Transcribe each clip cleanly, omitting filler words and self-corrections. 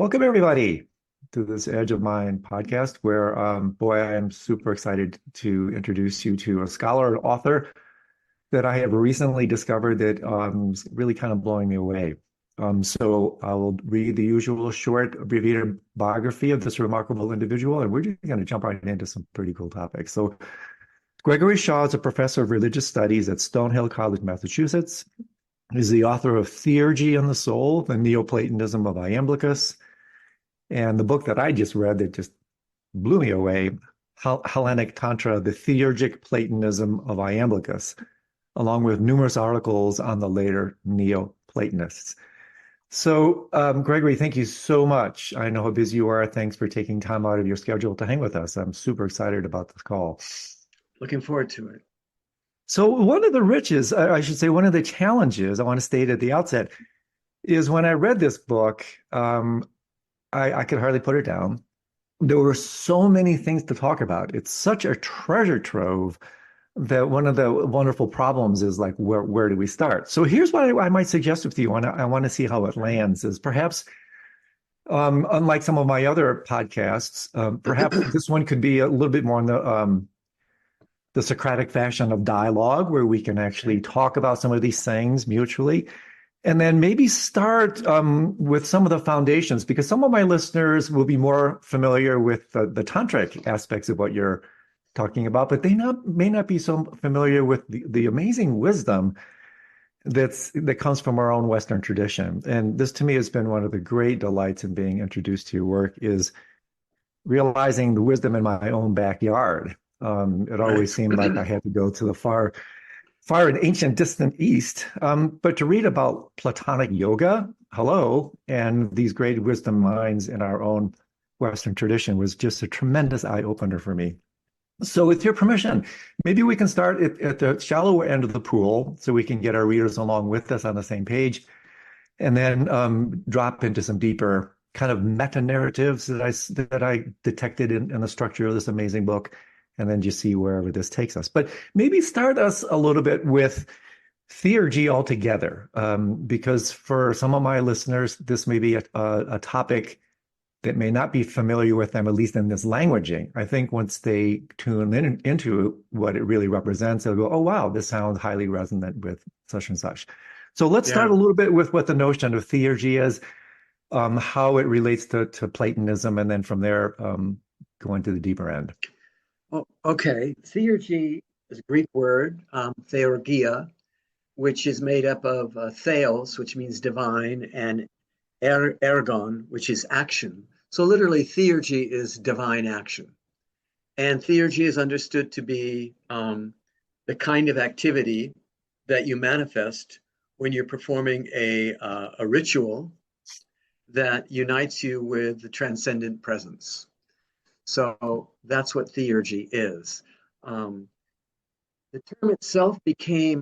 Welcome, everybody, to this Edge of Mind podcast, where, boy, I am super excited to introduce you to a scholar and author that I have recently discovered that is really kind of blowing me away. So I will read the usual short, abbreviated biography of this remarkable individual, and we're just going to jump right into some pretty cool topics. So Gregory Shaw is a professor of religious studies at Stonehill College, Massachusetts. He's the author of Theurgy and the Soul, the Neoplatonism of Iamblichus, and the book that I just read that just blew me away, Hellenic Tantra, the theurgic Platonism of Iamblichus, along with numerous articles on the later Neoplatonists. So, Gregory, thank you so much. I know how busy you are. Thanks for taking time out of your schedule to hang with us. I'm super excited about this call. Looking forward to it. So one of the riches, I should say, one of the challenges I want to state at the outset is when I read this book, I could hardly put it down. There were so many things to talk about. It's such a treasure trove that one of the wonderful problems is like, where do we start? So here's what I might suggest with you, and I want to see how it lands, is perhaps, unlike some of my other podcasts, perhaps this one could be a little bit more in the Socratic fashion of dialogue, where we can actually talk about some of these things mutually. And then maybe start with some of the foundations, because some of my listeners will be more familiar with the tantric aspects of what you're talking about, but they may not be so familiar with the amazing wisdom that comes from our own Western tradition. And this, to me, has been one of the great delights in being introduced to your work, is realizing the wisdom in my own backyard. It always seemed like I had to go to the far and ancient distant East, but to read about Platonic yoga, hello, and these great wisdom minds in our own Western tradition was just a tremendous eye-opener for me. So with your permission, maybe we can start at the shallower end of the pool so we can get our readers along with us on the same page, and then drop into some deeper kind of meta-narratives that I detected in the structure of this amazing book, and then just see wherever this takes us. But maybe start us a little bit with theurgy altogether, because for some of my listeners, this may be a topic that may not be familiar with them, at least in this languaging. I think once they tune into what it really represents, they'll go, oh, wow, this sounds highly resonant with such and such. So let's start a little bit with what the notion of theurgy is, how it relates to Platonism, and then from there, go into the deeper end. Oh, okay. Theurgy is a Greek word, theurgia, which is made up of theos, which means divine, and ergon, which is action. So literally, theurgy is divine action. And theurgy is understood to be the kind of activity that you manifest when you're performing a ritual that unites you with the transcendent presence. So that's what theurgy is. The term itself became,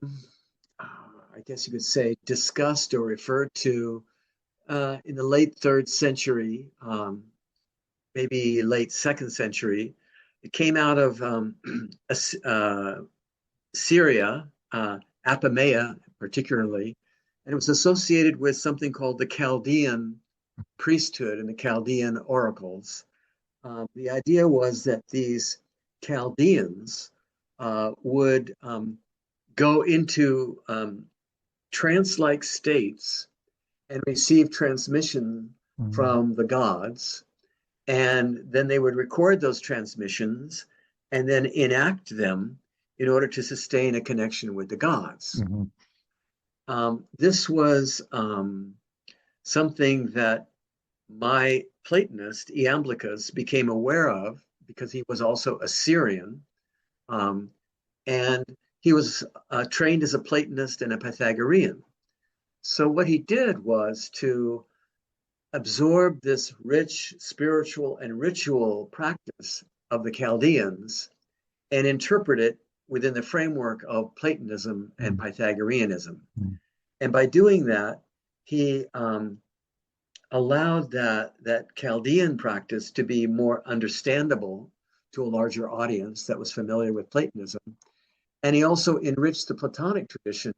I guess you could say, discussed or referred to in the late 3rd century, maybe late 2nd century. It came out of Syria, Apamea particularly, and it was associated with something called the Chaldean priesthood and the Chaldean oracles. The idea was that these Chaldeans would go into trance-like states and receive transmission from the gods, and then they would record those transmissions and then enact them in order to sustain a connection with the gods. This was something that my Platonist, Iamblichus, became aware of because he was also a Syrian, and he was trained as a Platonist and a Pythagorean. So what he did was to absorb this rich spiritual and ritual practice of the Chaldeans and interpret it within the framework of Platonism and Pythagoreanism. And by doing that, he allowed that Chaldean practice to be more understandable to a larger audience that was familiar with Platonism. And he also enriched the Platonic tradition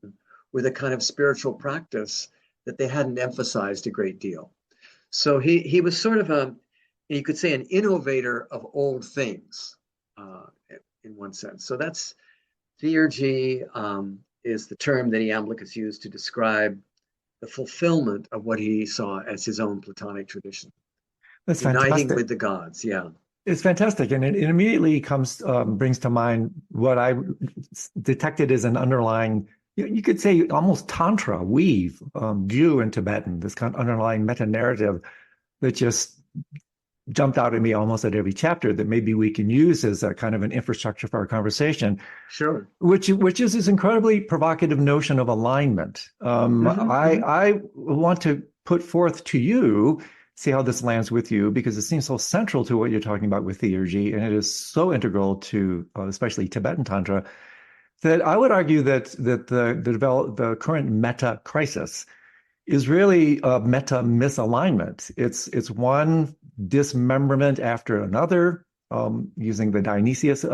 with a kind of spiritual practice that they hadn't emphasized a great deal. So he was sort of a, you could say, an innovator of old things, uh, in one sense. So that's theurgy, is the term that Iamblichus used to describe the fulfillment of what he saw as his own Platonic tradition, That's uniting fantastic. with the gods. Yeah. It's fantastic, and it immediately comes brings to mind what I detected as an underlying, you could say almost tantra weave, Jew in Tibetan, this kind of underlying meta narrative that just jumped out at me almost at every chapter that maybe we can use as a kind of an infrastructure for our conversation, Sure. which is this incredibly provocative notion of alignment. Hmm. Hmm. I want to put forth to you, see how this lands with you, because it seems so central to what you're talking about with theurgy, and it is so integral to especially Tibetan Tantra, that I would argue that the current meta crisis is really a meta misalignment. It's one dismemberment after another, using the Dionysius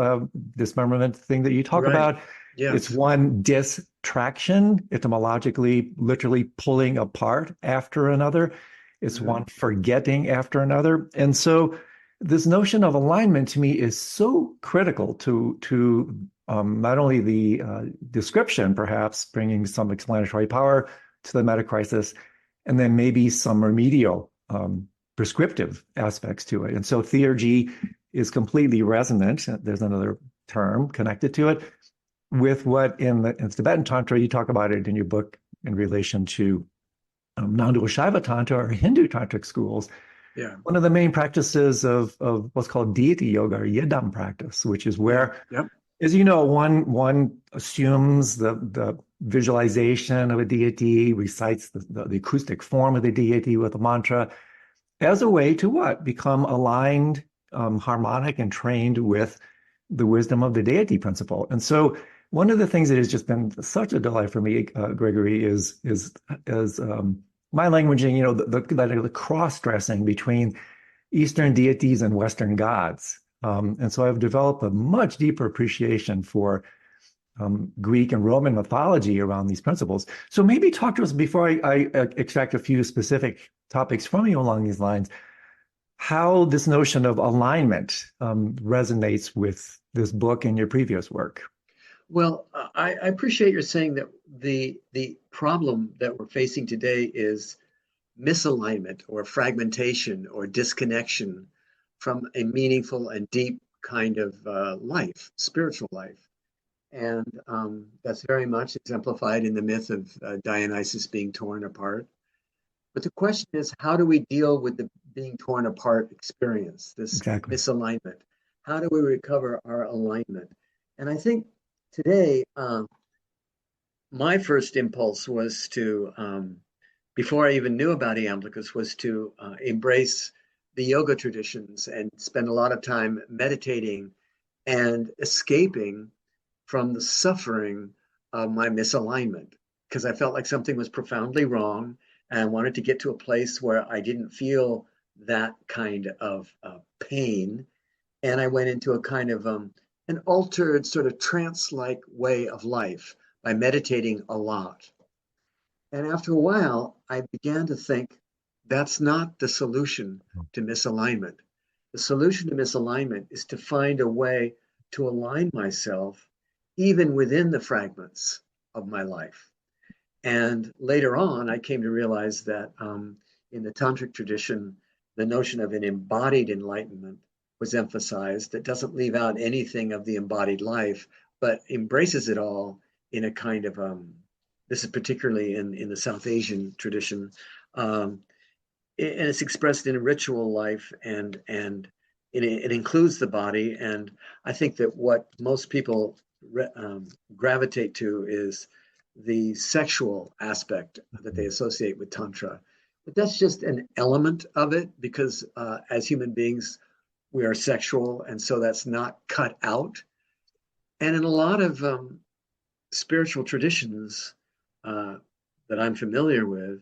dismemberment thing that you talk Right. about. It's Yes. one distraction, etymologically, literally pulling apart after another. It's Hmm. one forgetting after another. And so this notion of alignment to me is so critical to not only the description, perhaps bringing some explanatory power to the meta crisis, and then maybe some remedial prescriptive aspects to it. And so theurgy is completely resonant. There's another term connected to it with what in Tibetan Tantra, you talk about it in your book in relation to non-dual Shaiva Tantra or Hindu Tantric schools. Yeah. One of the main practices of what's called deity yoga or yidam practice, which is Yeah. where, Yep. as you know, one assumes the visualization of a deity, recites the acoustic form of the deity with a mantra as a way to what? Become aligned, harmonic, and trained with the wisdom of the deity principle. And so, one of the things that has just been such a delight for me, Gregory, is my languaging. You know, the cross dressing between Eastern deities and Western gods. And so I've developed a much deeper appreciation for Greek and Roman mythology around these principles. So maybe talk to us before I extract a few specific topics from you along these lines, how this notion of alignment resonates with this book and your previous work. Well, I appreciate your saying that the problem that we're facing today is misalignment or fragmentation or disconnection from a meaningful and deep kind of life, spiritual life. And that's very much exemplified in the myth of Dionysus being torn apart. But the question is, how do we deal with the being torn apart experience, this Exactly. misalignment? How do we recover our alignment? And I think today, my first impulse was to, before I even knew about Iamblichus, was to embrace the yoga traditions and spend a lot of time meditating and escaping from the suffering of my misalignment because I felt like something was profoundly wrong and I wanted to get to a place where I didn't feel that kind of pain. And I went into a kind of an altered, sort of trance like way of life by meditating a lot. And after a while, I began to think that's not the solution to misalignment. The solution to misalignment is to find a way to align myself even within the fragments of my life. And later on, I came to realize that in the Tantric tradition, the notion of an embodied enlightenment was emphasized that doesn't leave out anything of the embodied life, but embraces it all in a kind of, this is particularly in the South Asian tradition, um, and it's expressed in ritual life and it includes the body. And I think that what most people gravitate to is the sexual aspect that they associate with tantra. But that's just an element of it because as human beings, we are sexual, and so that's not cut out. And in a lot of spiritual traditions uh, that I'm familiar with,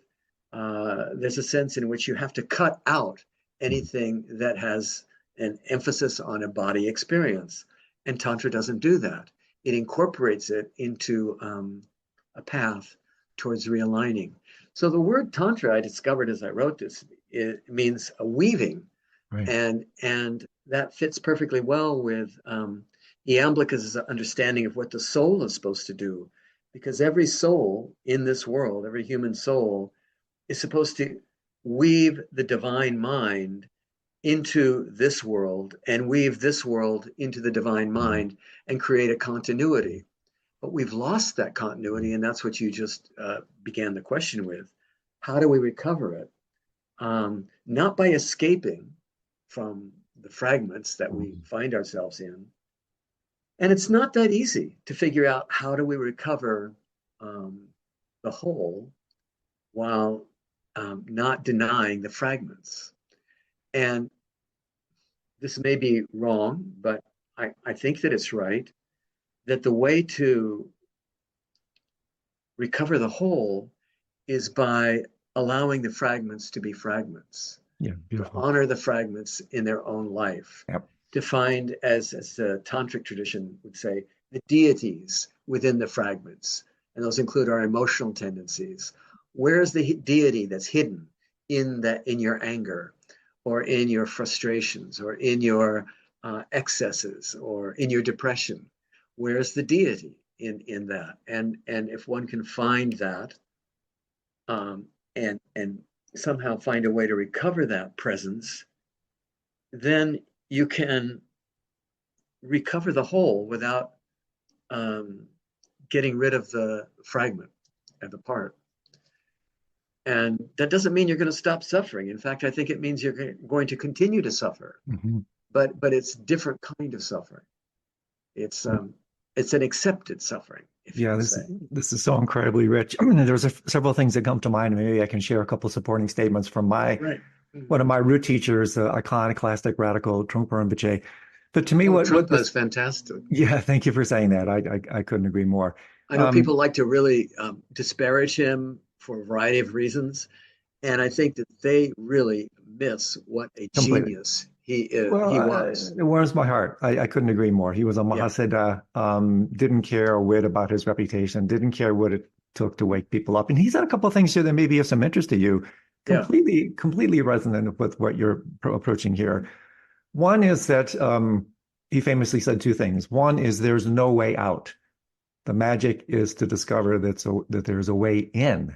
there's a sense in which you have to cut out anything that has an emphasis on a body experience. And Tantra doesn't do that. It incorporates it into a path towards realigning. So the word Tantra I discovered as I wrote this it means a weaving, Right. and that fits perfectly well with Iamblichus's understanding of what the soul is supposed to do, because every soul in this world, every human soul, is supposed to weave the divine mind into this world and weave this world into the divine mind and create a continuity. But we've lost that continuity, and that's what you just began the question with. How do we recover it? Not by escaping from the fragments that we find ourselves in. And it's not that easy to figure out how do we recover the whole while not denying the fragments. And this may be wrong, but I think that it's right, that the way to recover the whole is by allowing the fragments to be fragments, Yeah, to beautiful. honor the fragments in their own life, Yep. to find, as the Tantric tradition would say, the deities within the fragments. And those include our emotional tendencies. Where's the deity that's hidden in your anger, or in your frustrations, or in your excesses, or in your depression? Where's the deity in that? And if one can find that, and somehow find a way to recover that presence, then you can recover the whole without getting rid of the fragment of the part. And that doesn't mean you're going to stop suffering. In fact, I think it means you're going to continue to suffer, Mm-hmm. but it's different kind of suffering. It's an accepted suffering, if you Yeah, would this say. this is so incredibly rich. There's several things that come to mind. Maybe I can share a couple supporting statements from Right. one of my root teachers, iconoclastic radical Trungpa Rinpoche. But to me, Oh, what Trungpa is this, fantastic. yeah, thank you for saying that. I couldn't agree more. I know Um, people like to really disparage him for a variety of reasons, and I think that they really miss what a Completely. genius Well, he was. it warms my heart. I couldn't agree more. He was a Yeah, Mahasiddha, didn't care a whit about his reputation, didn't care what it took to wake people up. And he said a couple of things here that may be of some interest to you, yeah. completely resonant with what you're approaching here. One is that he famously said two things. One is there's no way out. The magic is to discover that there's a way in.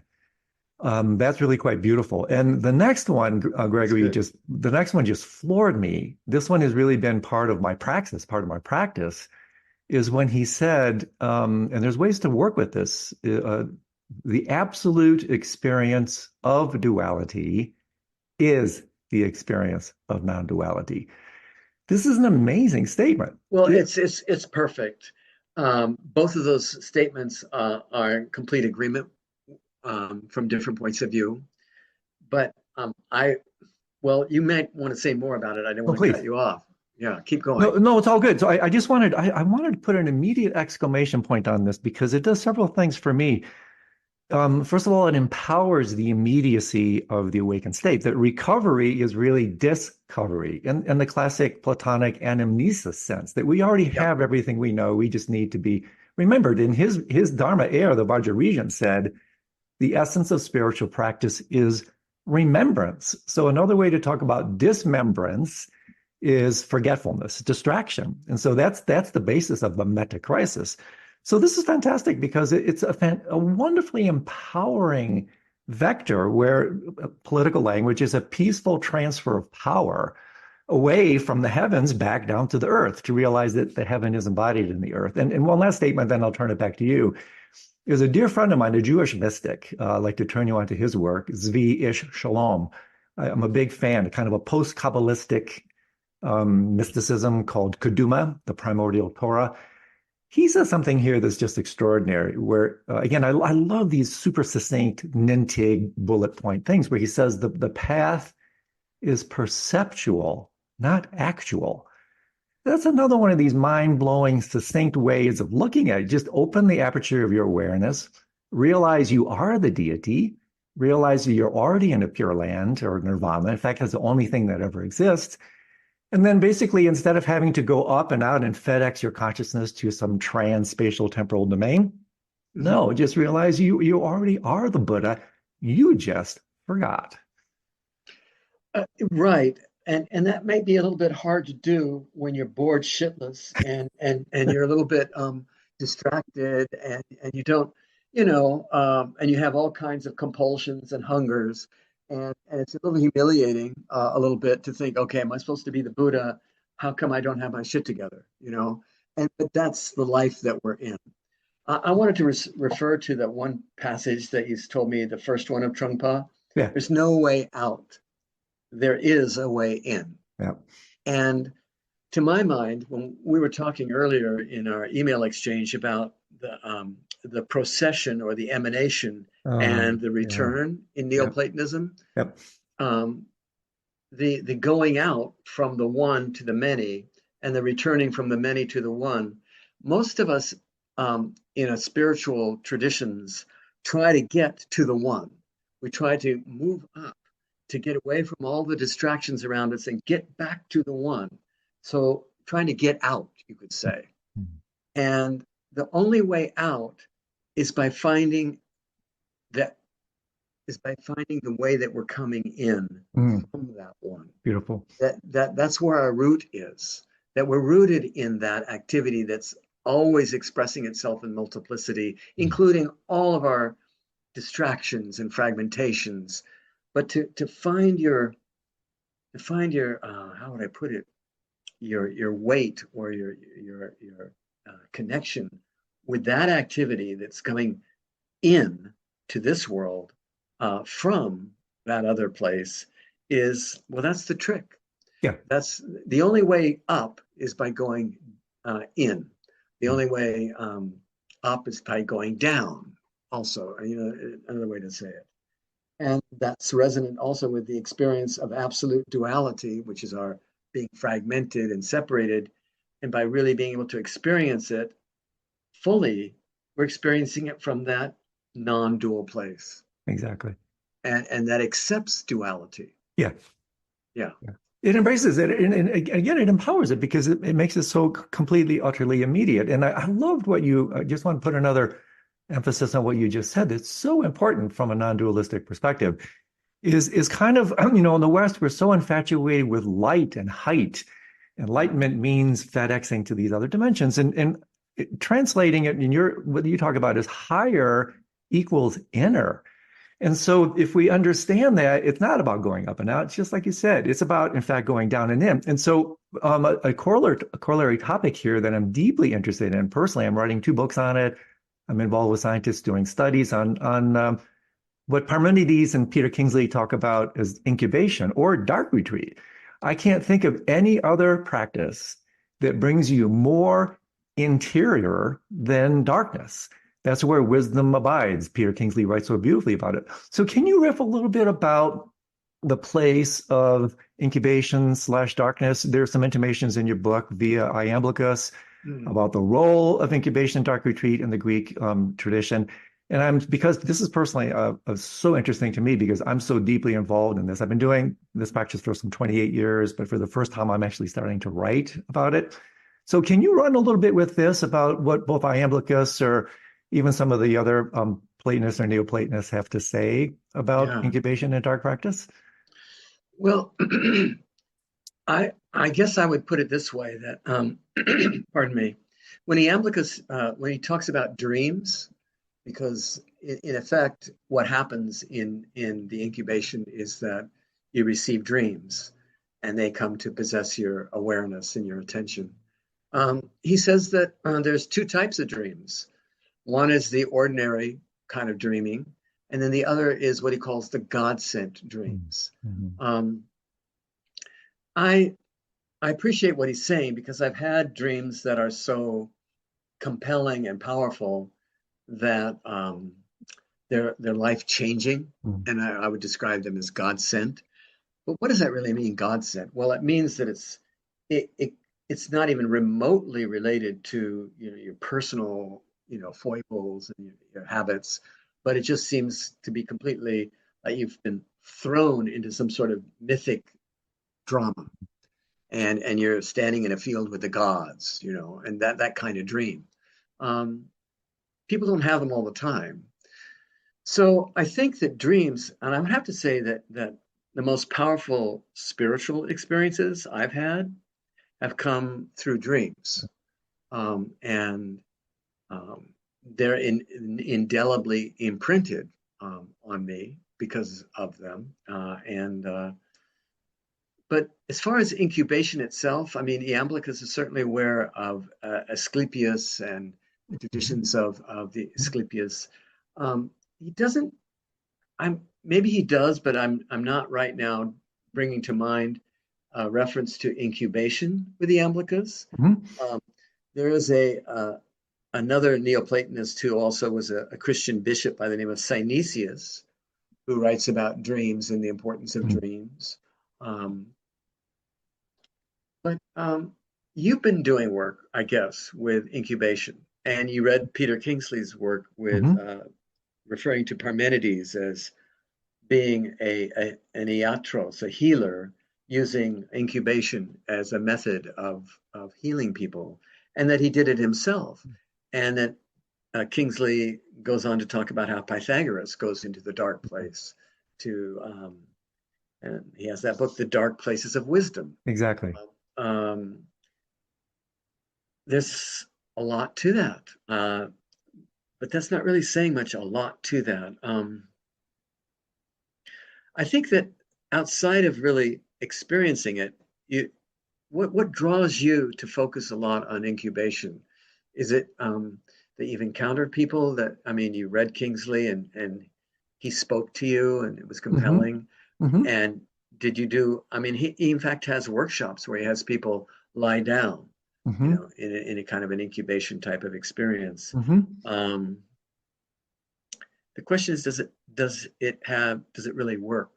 That's really quite beautiful. And the next one, That's Gregory, good. the next one just floored me. This one has really been part of my practice is when he said, and there's ways to work with this, the absolute experience of duality is the experience of non-duality. This is an amazing statement. Well, it's perfect. Both of those statements are in complete agreement from different points of view. But well, you might want to say more about it. I don't Oh, want to please. cut you off. Yeah, keep No, going. no, it's all good. So I just I wanted to put an immediate exclamation point on this because it does several things for me. First of all, it empowers the immediacy of the awakened state. That recovery is really discovery in the classic Platonic anamnesis sense, that we already Yep. have everything we know. We just need to be remembered. In his Dharma air, the Vajrayana said, the essence of spiritual practice is remembrance. So another way to talk about dismembrance is forgetfulness, distraction. And so that's the basis of the meta crisis. So this is fantastic because it's a wonderfully empowering vector where political language is a peaceful transfer of power away from the heavens back down to the earth to realize that the heaven is embodied in the earth. And one last statement, then I'll turn it back to you. There's a dear friend of mine, a Jewish mystic. I'd like to turn you on to his work, Zvi Ish Shalom. I'm a big fan, kind of a post-Kabbalistic mysticism called Keduma, the primordial Torah. He says something here that's just extraordinary, where, again, I love these super succinct Nintig bullet point things where he says the path is perceptual, not actual. That's another one of these mind-blowing, succinct ways of looking at it. Just open the aperture of your awareness, realize you are the deity, realize you're already in a pure land or nirvana. In fact, that's the only thing that ever exists. And then basically, instead of having to go up and out and FedEx your consciousness to some trans-spatial temporal domain, Mhm. no, just realize you already are the Buddha. You just forgot. Right. And that may be a little bit hard to do when you're bored shitless and you're a little bit distracted and you don't, and you have all kinds of compulsions and hungers. And it's a little humiliating a little bit to think, okay, am I supposed to be the Buddha? How come I don't have my shit together? But that's the life that we're in. I wanted to refer to that one passage that you told me, the first one of Trungpa. Yeah, There's no way out. There is a way in. yeah. And to my mind, when we were talking earlier in our email exchange about the procession or the emanation and the Yeah, return in yep, Neoplatonism, yep. um, the going out from the one to the many and the returning from the many to the one, most of us in a spiritual traditions try to get to the one. We try to move up to get away from all the distractions around us and get back to the one. So trying to get out, you could say. Mhm. And the only way out is by finding that by finding the way that we're coming in Mm, from that one. beautiful. That's where our root is. That we're rooted in that activity that's always expressing itself in multiplicity, Mm. including all of our distractions and fragmentations. But to find your how would I put it, your weight or your connection with that activity that's coming in to this world from that other place is, well, that's the trick. Yeah. That's the only way up is by going in. The only way up is by going down. Also, another way to say it. And that's resonant also with the experience of absolute duality, which is our being fragmented and separated. And by really being able to experience it fully, we're experiencing it from that non-dual place. Exactly. And that accepts duality. Yeah. Yeah. Yeah. It embraces it, and again, it empowers it because it makes it so completely, utterly immediate. And I loved what I just want to put another emphasis on what you just said. It's so important from a non-dualistic perspective. Is kind of, in the West, we're so infatuated with light and height. Enlightenment means FedExing to these other dimensions. And translating it in what you talk about is higher equals inner. And so if we understand that, it's not about going up and out. It's just like you said, it's about, in fact, going down and in. And so a corollary topic here that I'm deeply interested in personally, I'm writing 2 books on it. I'm involved with scientists doing studies on what Parmenides and Peter Kingsley talk about as incubation or dark retreat. I can't think of any other practice that brings you more interior than darkness. That's where wisdom abides. Peter Kingsley writes so beautifully about it. So, can you riff a little bit about the place of incubation/darkness? There's some intimations in your book via Iamblichus Mm. about the role of incubation and dark retreat in the Greek tradition. And because this is personally so interesting to me because I'm so deeply involved in this. I've been doing this practice for some 28 years, but for the first time, I'm actually starting to write about it. So can you run a little bit with this about what both Iamblichus or even some of the other Platonists or Neoplatonists have to say about Yeah. incubation and dark practice? Well, I guess I would put it this way that pardon me, when he talks about dreams, because in effect, what happens in the incubation is that you receive dreams, and they come to possess your awareness and your attention. He says that there's 2 types of dreams. One is the ordinary kind of dreaming, and then the other is what he calls the God-sent dreams. Mm-hmm. Um, I I appreciate what he's saying because I've had dreams that are so compelling and powerful that they're life changing, Mm-hmm. and I would describe them as God sent. But what does that really mean, God sent? Well, it means that it, it it's not even remotely related to your personal foibles and your habits, but it just seems to be completely like you've been thrown into some sort of mythic drama and you're standing in a field with the gods, and that kind of dream. Um, People don't have them all the time. So I think that dreams, and I would have to say that the most powerful spiritual experiences I've had have come through dreams. And they're indelibly imprinted on me because of them. But as far as incubation itself, I mean, Iamblichus is certainly aware of Asclepius and the traditions of the Asclepius. He doesn't. Maybe he does, but I'm not right now bringing to mind a reference to incubation with Iamblichus. Um, there is another Neoplatonist who also was a Christian bishop by the name of Synesius, who writes about dreams and the importance of dreams. But you've been doing work, I guess, with incubation, and you read Peter Kingsley's work with referring to Parmenides as being an iatros, a healer, using incubation as a method of healing people, and that he did it himself. And that Kingsley goes on to talk about how Pythagoras goes into the dark place and he has that book, The Dark Places of Wisdom. Exactly. There's a lot to that, but that's not really saying much. A lot to that. I think that outside of really experiencing it, what draws you to focus a lot on incubation? Is it that you've encountered people that, I mean, you read Kingsley and he spoke to you and it was compelling? And did you do, I mean, he in fact has workshops where he has people lie down, you know, in a kind of an incubation type of experience. The question is, does it really work?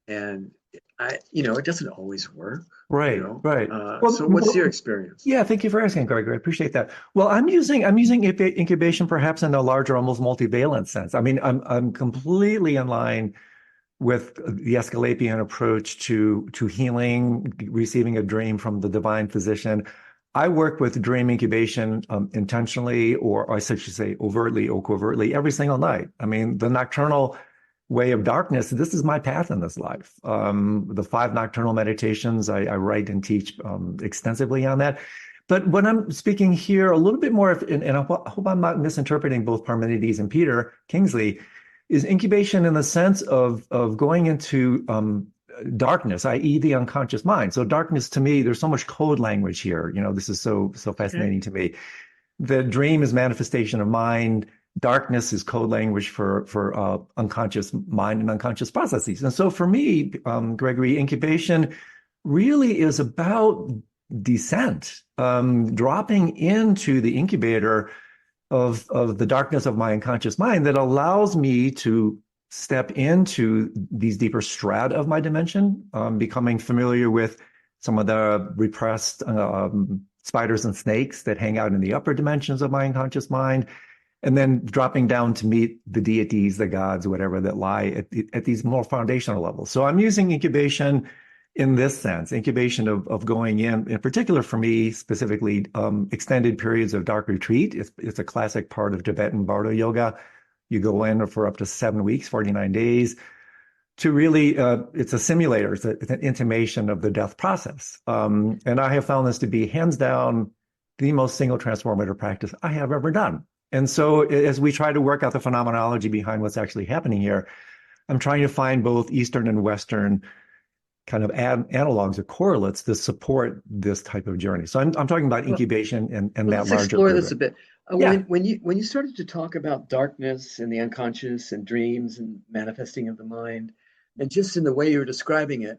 And it doesn't always work. Right, right. So what's your experience? Yeah, thank you for asking, Gregory. I appreciate that. Well, I'm using incubation perhaps in a larger, almost multivalent sense. I mean, I'm completely in line with the Aesculapian approach to healing, receiving a dream from the divine physician. I work with dream incubation intentionally, or I should say overtly or covertly, every single night. I mean, the nocturnal way of darkness, this is my path in this life. The 5 nocturnal meditations, I write and teach extensively on that. But when I'm speaking here a little bit more, and I hope I'm not misinterpreting both Parmenides and Peter Kingsley, is incubation in the sense of going into darkness, i.e. the unconscious mind. So darkness to me, there's so much code language here. You know, this is so fascinating to me. The dream is manifestation of mind. Darkness is code language for unconscious mind and unconscious processes. And so for me, Gregory, incubation really is about descent, dropping into the incubator of the darkness of my unconscious mind that allows me to step into these deeper strata of my dimension, becoming familiar with some of the repressed spiders and snakes that hang out in the upper dimensions of my unconscious mind, and then dropping down to meet the deities, the gods, whatever that lie at these more foundational levels. So I'm using incubation in this sense, incubation of going in particular for me, specifically extended periods of dark retreat. It's a classic part of Tibetan Bardo yoga. You go in for up to 7 weeks, 49 days, to really, it's a simulator, it's an intimation of the death process. And I have found this to be hands down the most single transformative practice I have ever done. And so as we try to work out the phenomenology behind what's actually happening here, I'm trying to find both Eastern and Western kind of analogs or correlates to support this type of journey. So I'm talking about incubation and that let's larger explore this a bit. Yeah. When you started to talk about darkness and the unconscious and dreams and manifesting of the mind, and just in the way you were describing it,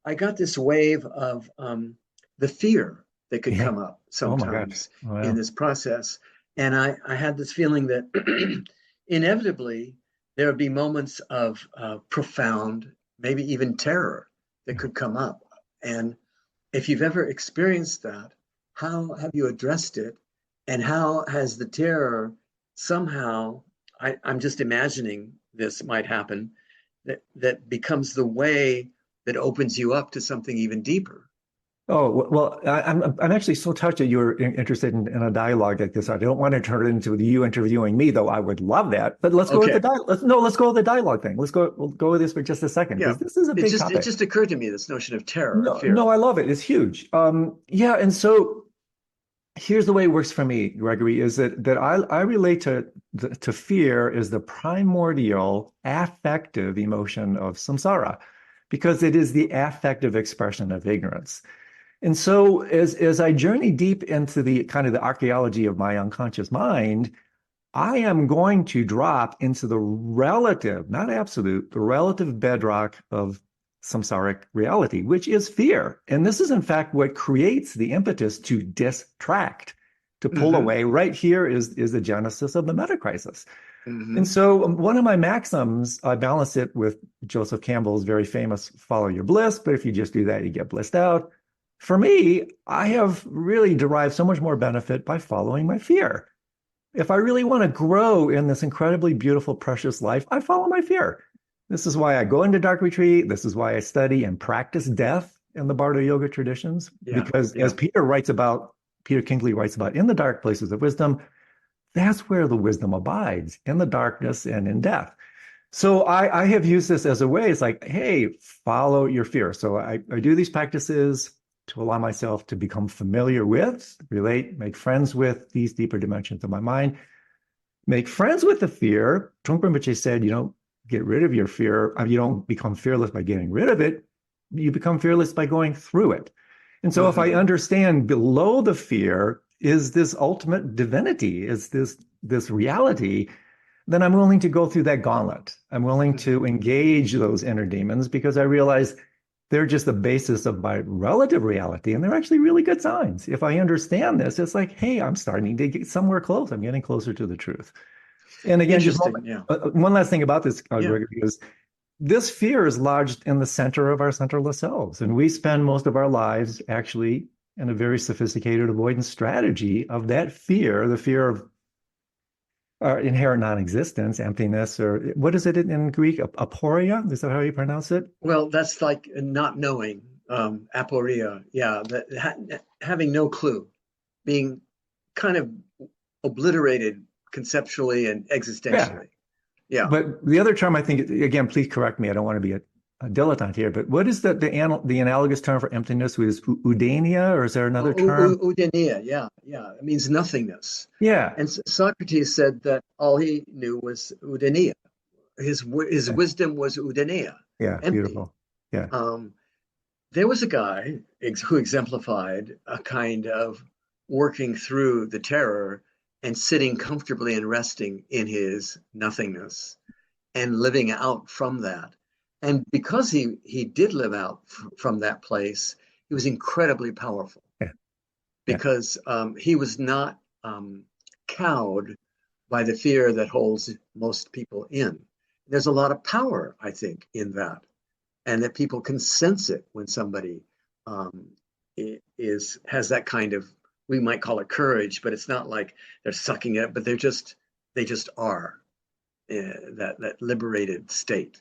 I got this wave of the fear that could come up sometimes in this process. And I had this feeling that inevitably there would be moments of profound, maybe even terror that could come up. And if you've ever experienced that, how have you addressed it? And how has the terror somehow, I'm just imagining this might happen, that becomes the way that opens you up to something even deeper? Oh, well, I'm actually so touched that you're interested in a dialogue like this. I don't want to turn it into you interviewing me, though I would love that. But let's go with the Okay. dialogue. Let's go with the dialogue thing. We'll go with this for just a second Yeah. because this is a big It topic. just occurred to me, this notion of terror, of No, fear. no, I love it. It's huge. Yeah, and so here's the way it works for me, Gregory, is that I relate to fear as the primordial affective emotion of samsara, because it is the affective expression of ignorance. And so as I journey deep into the kind of the archaeology of my unconscious mind, I am going to drop into the relative, not absolute, the relative bedrock of samsaric reality, which is fear. And this is, in fact, what creates the impetus to distract, to pull Hmm. away. Right here is the genesis of the meta crisis. And Hmm. so, one of my maxims, I balance it with Joseph Campbell's very famous follow your bliss, but if you just do that, you get blissed out. For me, I have really derived so much more benefit by following my fear. If I really want to grow in this incredibly beautiful, precious life, I follow my fear. This is why I go into dark retreat. This is why I study and practice death in the Bardo yoga traditions. Yeah. Because as Yeah. Peter Kingsley writes about, in the dark places of wisdom, that's where the wisdom abides, in the darkness and in death. So I have used this as a way. It's like, hey, follow your fear. So I do these practices to allow myself to become familiar with, relate, make friends with these deeper dimensions of my mind, make friends with the fear. Trungpa Rinpoche said, you don't get rid of your fear. You don't become fearless by getting rid of it. You become fearless by going through it. And so if I Hmm. understand below the fear is this ultimate divinity, is this reality, then I'm willing to go through that gauntlet. I'm willing to Hmm. engage those inner demons because I realize they're just the basis of my relative reality. And they're actually really good signs. If I understand this, it's like, hey, I'm starting to get somewhere close. I'm getting closer to the truth. And again, just Interesting. Yeah. one last thing about this, Yeah. Gregory, is this fear is lodged in the center of our centerless selves. And we spend most of our lives actually in a very sophisticated avoidance strategy of that fear, the fear of inherent non-existence, emptiness, or what is it in Greek? Aporia? Is that how you pronounce it? Well, that's like not knowing, aporia. Yeah. Having no clue, being kind of obliterated conceptually and Yeah. existentially. Yeah. But the other term, I think, again, please correct me. I don't want to be a dilettante here, but what is the analogous term for emptiness? Was udania, or is there another term? Udania. Yeah. Yeah. It means nothingness. Yeah. And Socrates said that all he knew was udania. His Yeah. wisdom was udania, Yeah. empty. Beautiful. Yeah. Um, there was a guy who exemplified a kind of working through the terror and sitting comfortably and resting in his nothingness and living out from that. And because he did live out from that place, he was incredibly powerful Yeah. Yeah. because he was not cowed by the fear that holds most people in. There's a lot of power, I think, in that, and that people can sense it when somebody um, has that kind of, we might call it courage, but it's not like they're sucking it, but they just are that liberated state.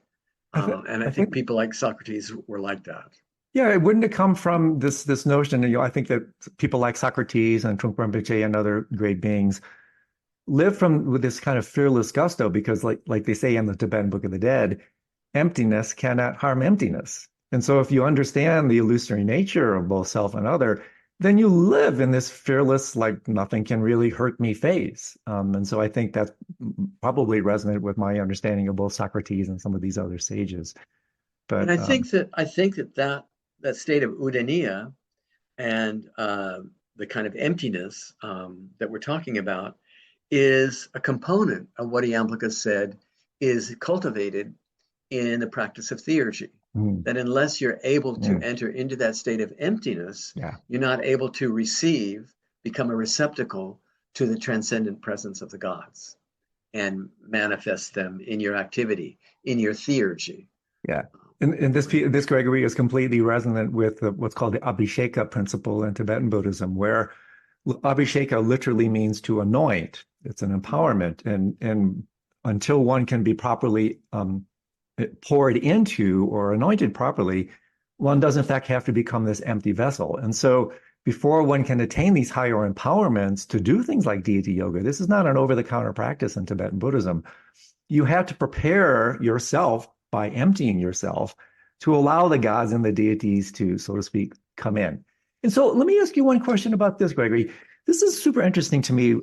And I I think think people like Socrates were like that. yeah, it wouldn't have come from this notion. I think that people like Socrates and Trungpa Rinpoche and other great beings live from with this kind of fearless gusto because, like they say in the Tibetan Book of the Dead, emptiness cannot harm emptiness. And so, if you understand the illusory nature of both self and other, then you live in this fearless, like nothing can really hurt me phase. And so, I think that's probably resonant with my understanding of both Socrates and some of these other sages. And But I think that state of udania and the kind of emptiness that we're talking about is a component of what Iamblichus said is cultivated in the practice of theurgy. mm, That unless you're able to mm, enter into that state of emptiness, yeah. you're not able to receive, become a receptacle to the transcendent presence of the gods and manifest them in your activity, in your theurgy. Yeah. And this Gregory is completely resonant with what's called the Abhisheka principle in Tibetan Buddhism, where Abhisheka literally means to anoint. It's an empowerment, and until one can be properly poured into or anointed properly, one does in fact have to become this empty vessel. And so before one can attain these higher empowerments to do things like deity yoga, this is not an over-the-counter practice in Tibetan Buddhism. You have to prepare yourself by emptying yourself to allow the gods and the deities to, so to speak, come in. And so let me ask you one question about this, Gregory. This is super interesting to me.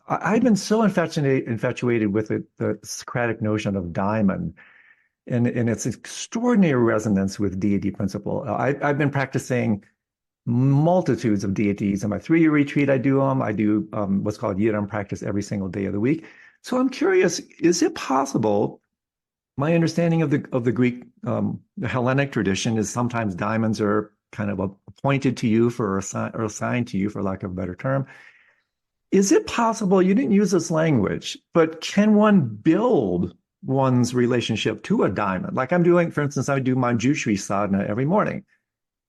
I've been so infatuated with the Socratic notion of daimon and its extraordinary resonance with deity principle. I've been practicing multitudes of deities. In my 3-year retreat, I do them. I do what's called Yidam practice every single day of the week. So I'm curious, is it possible? My understanding of the Greek, the Hellenic tradition is sometimes daimons are kind of appointed to you or assigned to you, for lack of a better term. Is it possible, you didn't use this language, but can one build one's relationship to a daimon? Like I'm doing, for instance, I do Manjushri sadhana every morning.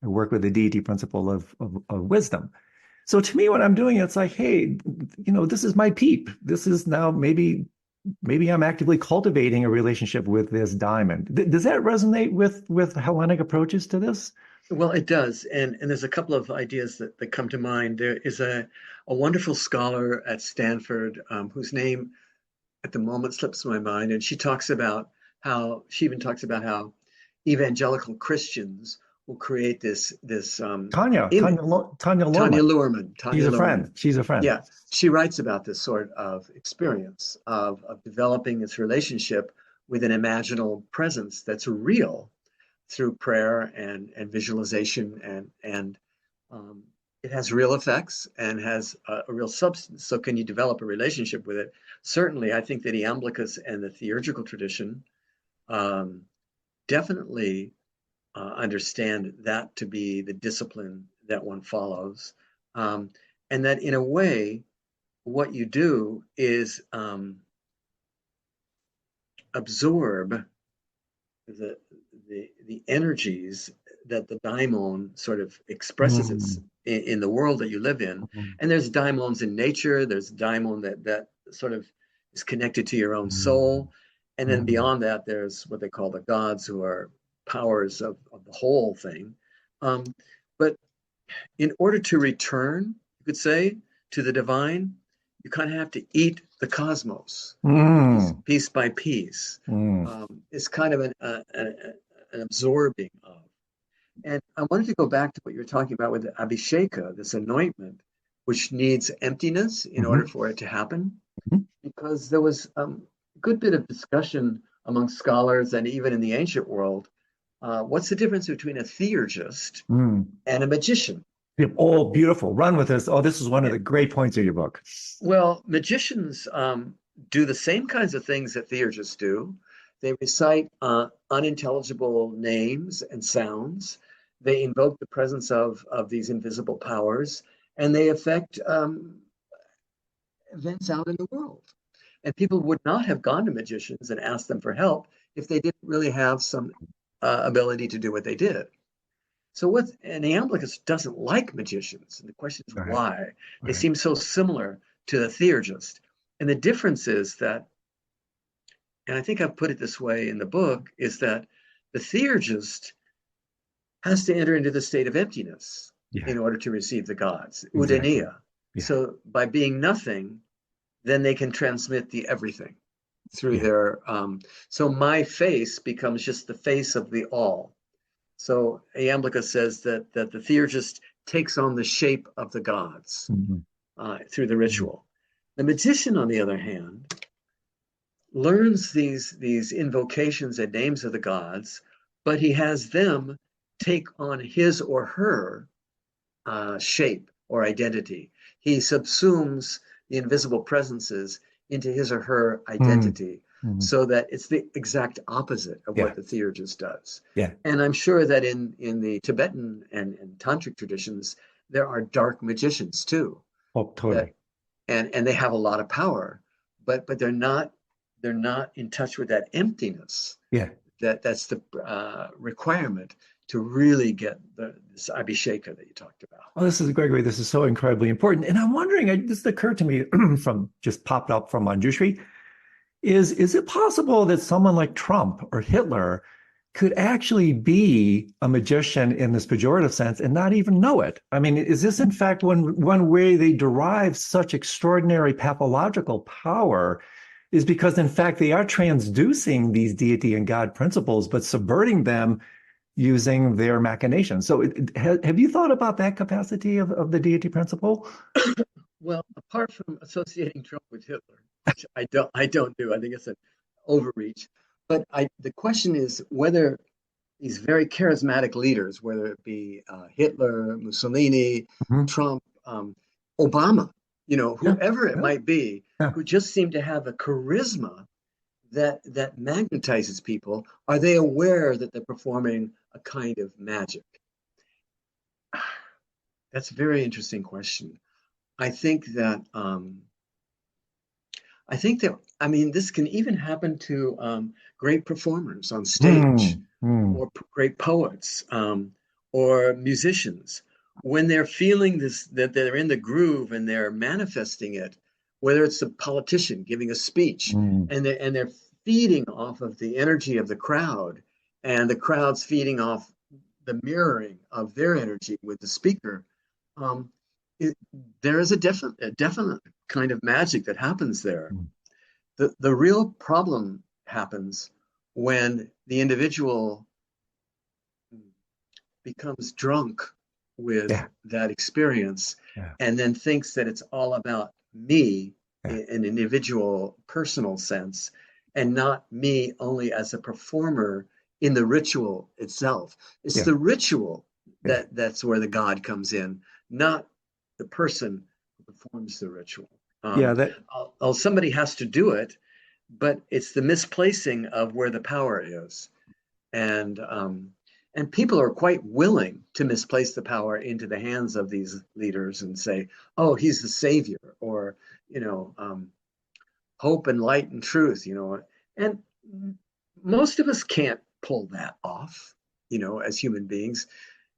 I work with the deity principle of wisdom. So to me, when I'm doing it, it's like, hey, this is my peep. This is now maybe I'm actively cultivating a relationship with this daimon. Does that resonate with Hellenic approaches to this? Well, it does. And there's a couple of ideas that come to mind. There is a wonderful scholar at Stanford whose name at the moment slips my mind. And she even talks about how evangelical Christians will create this Tanya Tanya Luhrmann. Luhrmann. She's a friend. She's a friend. Yeah, she writes about this sort of experience of developing this relationship with an imaginal presence that's real through prayer and visualization and it has real effects and has a real substance. So can you develop a relationship with it? Certainly, I think that Iamblichus and the theurgical tradition definitely understand that to be the discipline that one follows. And that in a way, what you do is absorb the energies that the daimon sort of expresses in the world that you live in. And there's daimons in nature, there's daimon that sort of is connected to your own soul. And then beyond that, there's what they call the gods, who are powers of the whole thing. But in order to return, you could say, to the divine, you kind of have to eat the cosmos piece by piece. It's kind of an absorbing of. And I wanted to go back to what you were talking about with the Abhisheka, this anointment, which needs emptiness in order for it to happen. Because there was a good bit of discussion among scholars and even in the ancient world. What's the difference between a theurgist and a magician? Oh, beautiful. Run with this. Oh, this is one of the great points of your book. Well, magicians do the same kinds of things that theurgists do. They recite unintelligible names and sounds. They invoke the presence of these invisible powers, and they affect events out in the world. And people would not have gone to magicians and asked them for help if they didn't really have some ability to do what they did. So and Iamblichus doesn't like magicians. And the question is why? They seem so similar to the theurgist. And the difference is that, and I think I've put it this way in the book, is that the theurgist has to enter into the state of emptiness in order to receive the gods, Udania. So by being nothing, then they can transmit the everything through their, so my face becomes just the face of the all. So Iamblichus says that the theurgist takes on the shape of the gods through the ritual. The magician, on the other hand, learns these invocations and names of the gods, but he has them take on his or her shape or identity. He subsumes the invisible presences into his or her identity. So that it's the exact opposite of what the theurgist does. And I'm sure that in the Tibetan and Tantric traditions, there are dark magicians too. Oh, totally. And they have a lot of power, but they're not in touch with that emptiness. That's the requirement to really get this Abhisheka that you talked about. Oh, Gregory, this is so incredibly important. And I'm wondering, this occurred to me just popped up from Manjushri. Is it possible that someone like Trump or Hitler could actually be a magician in this pejorative sense and not even know it. I mean, is this in fact one way they derive such extraordinary pathological power is because in fact they are transducing these deity and God principles, but subverting them using their machinations. So have you thought about that capacity of the deity principle? Well, apart from associating Trump with Hitler, which I don't do. I think it's an overreach. But the question is whether these very charismatic leaders, whether it be Hitler, Mussolini, Mhm. Trump, Obama, Yeah, whoever it yeah, might be, yeah. who just seem to have a charisma that magnetizes people, are they aware that they're performing a kind of magic? That's a very interesting question. I think that I mean this can even happen to great performers on stage, Hmm. Hmm. or great poets, or musicians, when they're feeling this, that they're in the groove and they're manifesting it, whether it's a politician giving a speech Hmm. and they're feeding off of the energy of the crowd, and the crowd's feeding off the mirroring of their energy with the speaker. um, it, there is a definite kind of magic that happens there. Hmm. The real problem happens when the individual becomes drunk with Yeah, that experience, yeah, and then thinks that it's all about me yeah, in an individual personal sense, and not me only as a performer in the ritual itself. It's yeah, the ritual yeah, that's where the God comes in, not the person who performs the ritual. yeah. That Somebody has to do it, but it's the misplacing of where the power is. And um, and people are quite willing to misplace the power into the hands of these leaders and say, "Oh, he's the savior," or you know, hope and light and truth. And most of us can't pull that off. As human beings,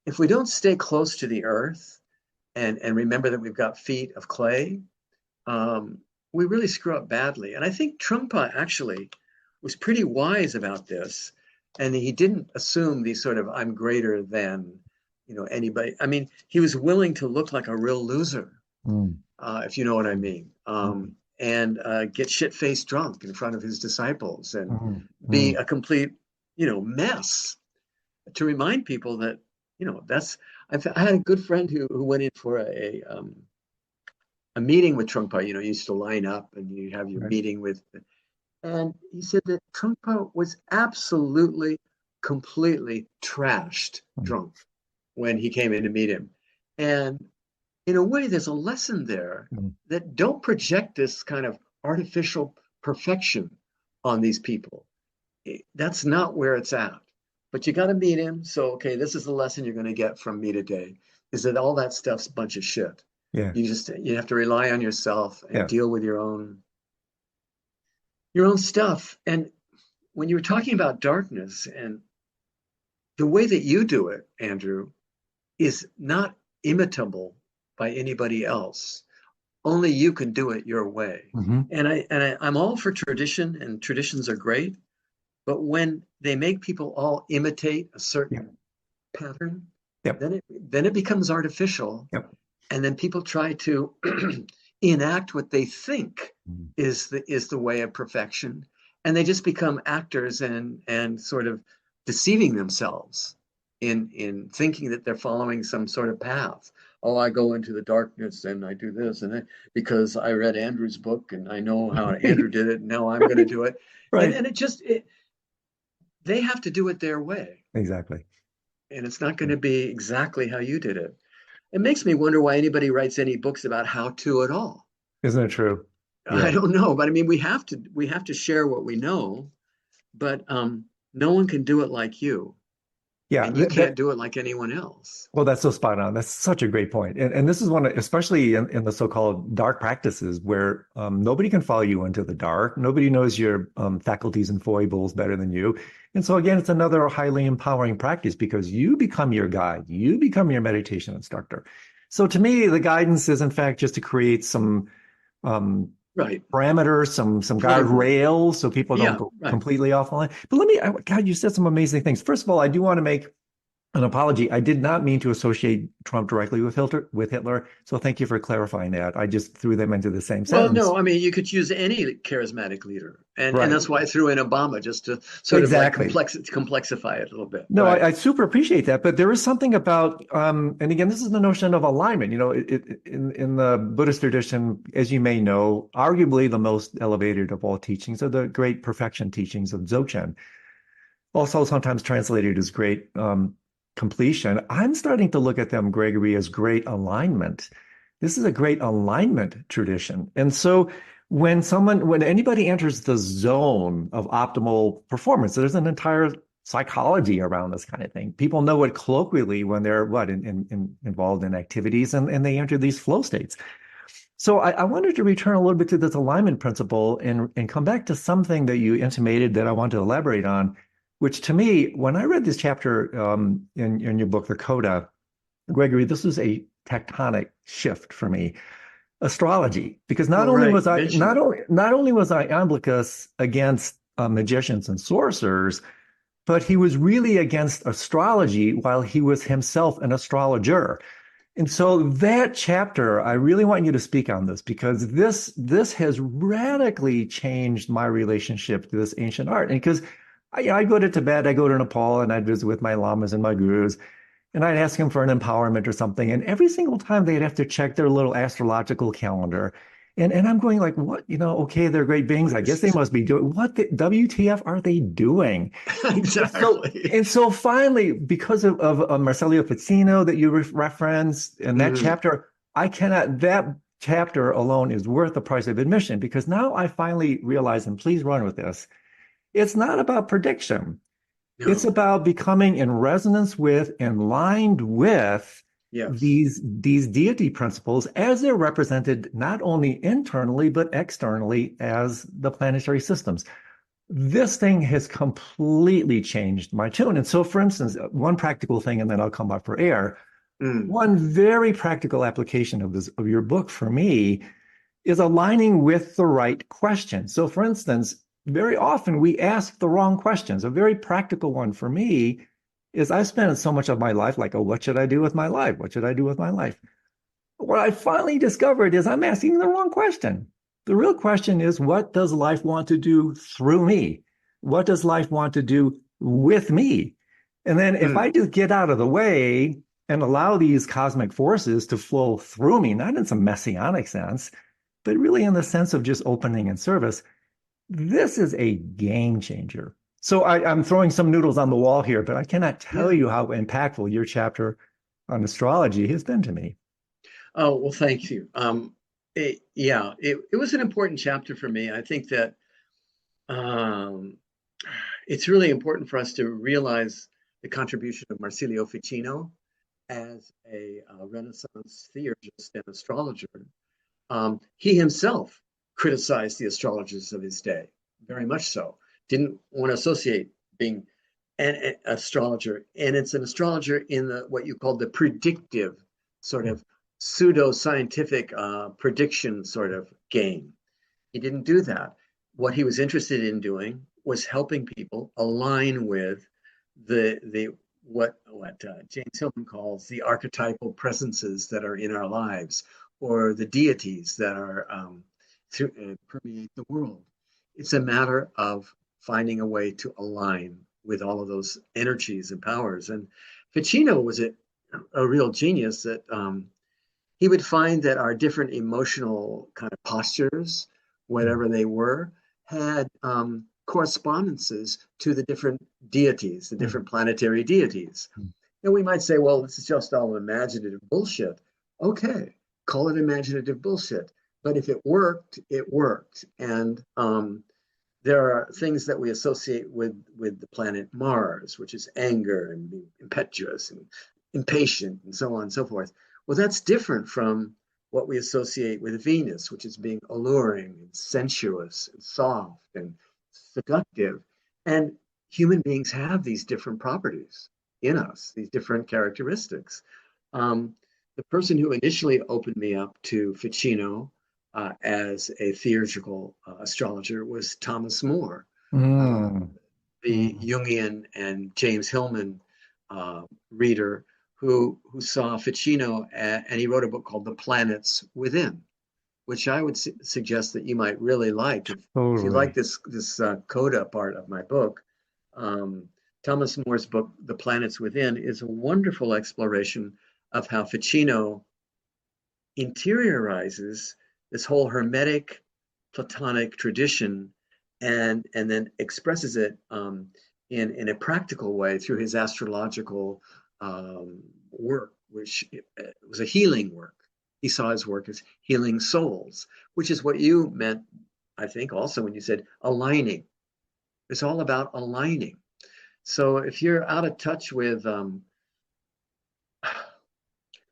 if we don't stay close to the earth and remember that we've got feet of clay, um, we really screw up badly. And I think Trungpa actually was pretty wise about this, and he didn't assume these sort of "I'm greater than anybody." I mean, he was willing to look like a real loser, mm, if you know what I mean, mm, and get shit-faced drunk in front of his disciples and mm, be mm, a complete mess, to remind people that that's. I had a good friend who went in for a meeting with Trungpa. You used to line up and you have your right. meeting with, and he said that Trungpa was absolutely, completely trashed Mm, drunk when he came in to meet him. And in a way, there's a lesson there mm. that don't project this kind of artificial perfection on these people. That's not where it's at. But you got to meet him. So, okay, this is the lesson you're going to get from me today, is that all that stuff's a bunch of shit. Yeah, You have to rely on yourself and yeah. deal with your own stuff. And when you were talking about darkness, and the way that you do it, Andrew, is not imitable by anybody else. Only you can do it your way. Hmm. And I'm all for tradition, and traditions are great. But when they make people all imitate a Yeah, certain pattern, yep, then it becomes artificial, yep. and then people try to enact what they think Mm. is the way of perfection, and they just become actors and sort of deceiving themselves in thinking that they're following some sort of path. Oh, I go into the darkness and I do this and because I read Andrew's book and I know how Andrew did it, and now I'm going to Right, do it. and right. and they have to do it their way, Exactly. and it's not going to be exactly how you did it. It makes me wonder why anybody writes any books about how to at all. Isn't it true? I Yeah. don't know, but I mean, we have to share what we know, but no one can do it like you, Yeah. and you can't do it like anyone else. Well, that's so spot on. That's such a great point. And this is one, especially in the so-called dark practices where nobody can follow you into the dark. Nobody knows your faculties and foibles better than you. And so again, it's another highly empowering practice because you become your guide. You become your meditation instructor. So to me, the guidance is in fact just to create some Right. parameters, some Framework. guardrails, so people don't Yeah, go right. completely off the line. But God, you said some amazing things. First of all, I do want to make an apology. I did not mean to associate Trump directly with Hitler. So thank you for clarifying that. I just threw them into the same Well, sentence. no, I mean, you could use any charismatic leader. And Right. that's why I threw in Obama, just to sort of like Exactly. complexify it a little bit. No, Right. I super appreciate that, but there is something about, and again, this is the notion of alignment. In the Buddhist tradition, as you may know, arguably the most elevated of all teachings are the great perfection teachings of Dzogchen, also sometimes translated as great completion. I'm starting to look at them, Gregory, as great alignment. This is a great alignment tradition, and so when anybody enters the zone of optimal performance, there's an entire psychology around this kind of thing. People know it colloquially when they're involved in activities and they enter these flow states. So I wanted to return a little bit to this alignment principle and come back to something that you intimated that I want to elaborate on, which to me, when I read this chapter in your book, The Coda, Gregory, this was a tectonic shift for me. Astrology, because Oh, right. Mention that. not only was I Iamblichus against magicians and sorcerers, but he was really against astrology while he was himself an astrologer. And so that chapter, I really want you to speak on this because this has radically changed my relationship to this ancient art. And because I go to Tibet, I go to Nepal, and I'd visit with my lamas and my gurus, and I'd ask them for an empowerment or something. And every single time they'd have to check their little astrological calendar. And I'm going like, what? Okay, they're great beings. I guess they must be doing what the WTF are they doing? So Exactly. and so finally, because of Marcello Ficino that you referenced in that Mhm. chapter, that chapter alone is worth the price of admission because now I finally realize, and please run with this, it's not about prediction. It's No. about becoming in resonance with and lined with Yes. these deity principles as they're represented not only internally but externally as the planetary systems. This thing has completely changed my tune. And so, for instance, one practical thing, and then I'll come up for air. Mm. One very practical application of your book for me is aligning with the right question. So, for instance, very often we ask the wrong questions. A very practical one for me is I spent so much of my life like, oh, what should I do with my life? What should I do with my life? What I finally discovered is I'm asking the wrong question. The real question is, what does life want to do through me? What does life want to do with me? And then if I Mm. just get out of the way and allow these cosmic forces to flow through me, not in some messianic sense, but really in the sense of just opening and service, this is a game changer. So I'm throwing some noodles on the wall here, but I cannot tell Yeah. you how impactful your chapter on astrology has been to me. Oh, well, thank you. Yeah, it was an important chapter for me. I think that um, it's really important for us to realize the contribution of Marsilio Ficino as a Renaissance theurgist and astrologer. He himself criticized the astrologers of his day, very much so. Didn't want to associate being an astrologer, and it's an astrologer in the what you call the predictive sort of pseudo-scientific prediction sort of game. He didn't do that. What he was interested in doing was helping people align with the what James Hillman calls the archetypal presences that are in our lives, or the deities that are permeate the world. It's a matter of finding a way to align with all of those energies and powers. And Ficino was a real genius that he would find that our different emotional kind of postures, whatever they were, had correspondences to the different deities, the different planetary deities. And we might say, well, this is just all imaginative bullshit. Okay, call it imaginative bullshit. But if it worked, it worked. And there are things that we associate with the planet Mars, which is anger and being impetuous and impatient and so on and so forth. Well, that's different from what we associate with Venus, which is being alluring and sensuous and soft and seductive. And human beings have these different properties in us, these different characteristics. Um, the person who initially opened me up to Ficino as a theurgical astrologer was Thomas More, uh, Mm. the Mm. Jungian and James Hillman reader who saw Ficino, and he wrote a book called The Planets Within, which I would suggest that you might really like if you like Totally. this coda part of my book. Um, Thomas More's book, The Planets Within, is a wonderful exploration of how Ficino interiorizes this whole Hermetic Platonic tradition and then expresses it in a practical way through his astrological work, which was a healing work. He saw his work as healing souls, which is what you meant, I think, also when you said aligning. It's all about aligning. So if you're out of touch with,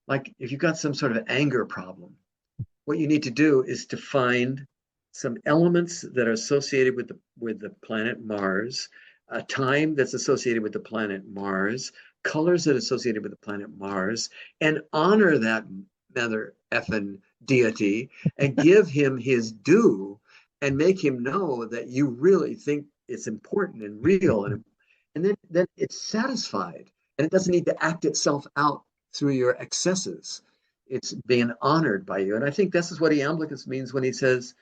like, if you've got some sort of anger problem, what you need to do is to find some elements that are associated with the planet Mars, a time that's associated with the planet Mars, colors that are associated with the planet Mars, and honor that mother effing deity and give him his due and make him know that you really think it's important and real and then it's satisfied and it doesn't need to act itself out through your excesses. It's being honored by you. And I think this is what Iamblichus means when he says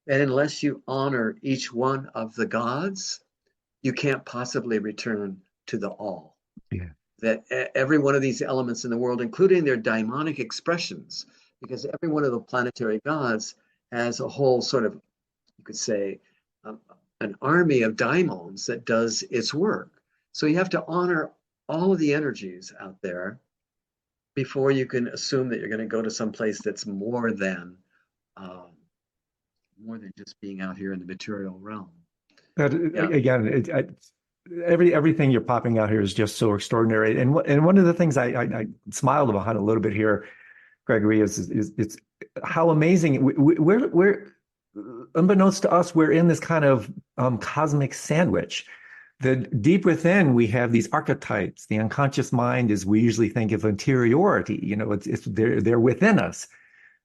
that unless you honor each one of the gods, you can't possibly return to the all. Yeah. That every one of these elements in the world, including their daimonic expressions, because every one of the planetary gods has a whole sort of, you could say, um, an army of daimons that does its work. So you have to honor all of the energies out there before you can assume that you're going to go to some place that's um, more than just being out here in the material realm. That Yeah, again, everything you're popping out here is just so extraordinary. And one of the things I smiled about a little bit here, Gregory, is it's how amazing we're unbeknownst to us, we're in this kind of cosmic sandwich. The deep within, we have these archetypes. The unconscious mind is we usually think of interiority. You know, it's they're within us.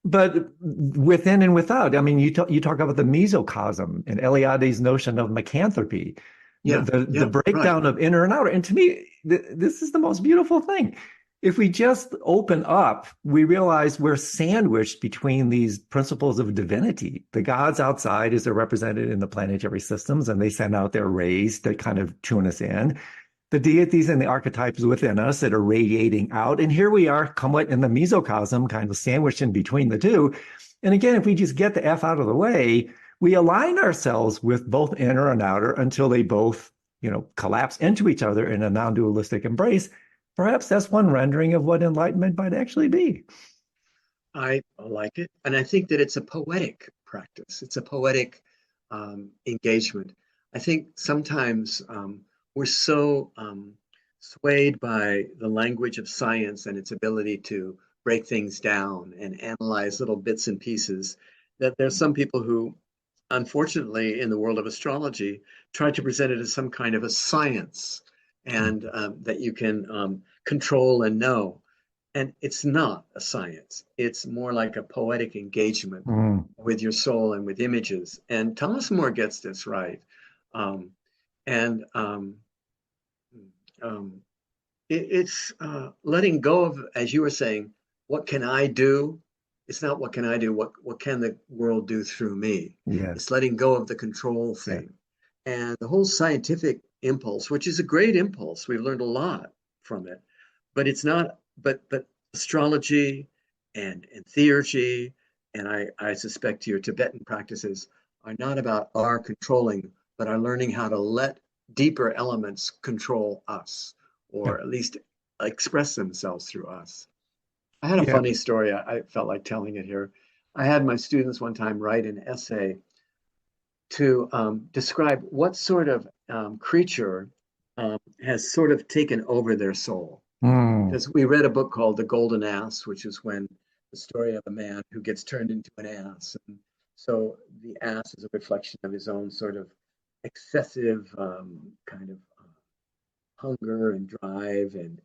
But within and without, I mean, you talk about the mesocosm and Eliade's notion of lycanthropy, yeah, the yeah, right. breakdown of inner and outer. And to me, this is the most beautiful thing. If we just open up, we realize we're sandwiched between these principles of divinity. The gods outside is they're represented in the planetary systems, and they send out their rays to kind of tune us in, the deities and the archetypes within us that are radiating out. And here we are, somewhat in the mesocosm, kind of sandwiched in between the two. And again, if we just get the F out of the way, we align ourselves with both inner and outer until they both, collapse into each other in a non-dualistic embrace. Perhaps that's one rendering of what enlightenment might actually be. I like it. And I think that it's a poetic practice, it's a poetic engagement. I think sometimes we're so swayed by the language of science and its ability to break things down and analyze little bits and pieces that there's some people who, unfortunately, in the world of astrology, try to present it as some kind of a science and that you can control and know. And it's not a science. It's more like a poetic engagement Mm. with your soul and with images. And Thomas More gets this right. Um, and um, it's letting go of, as you were saying, what can I do? It's not what can I do, what can the world do through me? It's Yes. letting go of the control Yeah. thing. And the whole scientific impulse, which is a great impulse, we've learned a lot from it, but it's not, but astrology and theurgy, and I suspect your Tibetan practices are not about our controlling, but are learning how to let deeper elements control us Yeah. or at least express themselves through us. I had a Yeah. funny story. I felt like telling it here. I had my students one time write an essay to describe what sort of creature has sort of taken over their soul. Mm. Because we read a book called The Golden Ass, which is when the story of a man who gets turned into an ass. And so the ass is a reflection of his own sort of excessive kind of hunger and drive and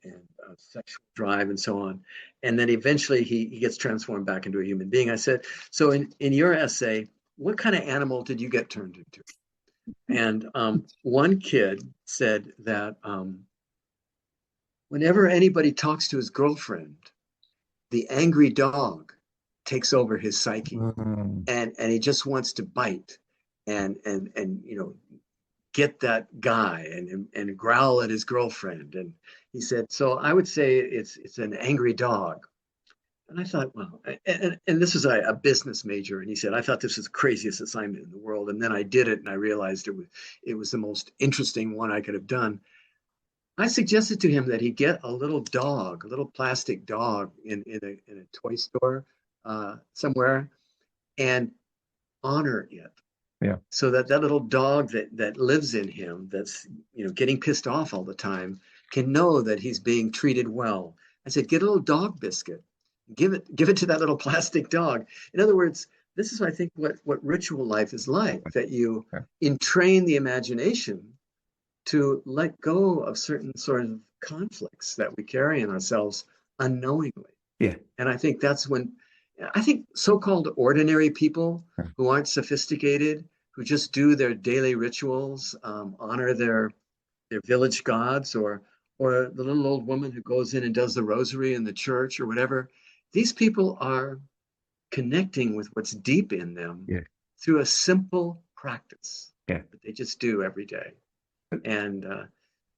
sexual drive and so on. And then eventually he gets transformed back into a human being. I said, so in your essay, what kind of animal did you get turned into? And one kid said that whenever anybody talks to his girlfriend, the angry dog takes over his psyche, Mm. and he just wants to bite and get that guy and growl at his girlfriend. And he said, so I would say it's an angry dog. And I thought, well, and this was a business major, and he said, I thought this was the craziest assignment in the world. And then I did it, and I realized it was the most interesting one I could have done. I suggested to him that he get a little dog, a little plastic dog in a toy store somewhere, and honor it, Yeah. so that that little dog that lives in him, that's getting pissed off all the time, can know that he's being treated well. I said, get a little dog biscuit, give it to that little plastic dog. In other words, this is, I think, what ritual life is like, that you Okay. entrain the imagination to let go of certain sort of conflicts that we carry in ourselves unknowingly. Yeah. And I think that's when I think so-called ordinary people Yeah. who aren't sophisticated, who just do their daily rituals, honor their village gods, or the little old woman who goes in and does the rosary in the church or whatever. These people are connecting with what's deep in them Yeah. through a simple practice Yeah. that they just do every day. And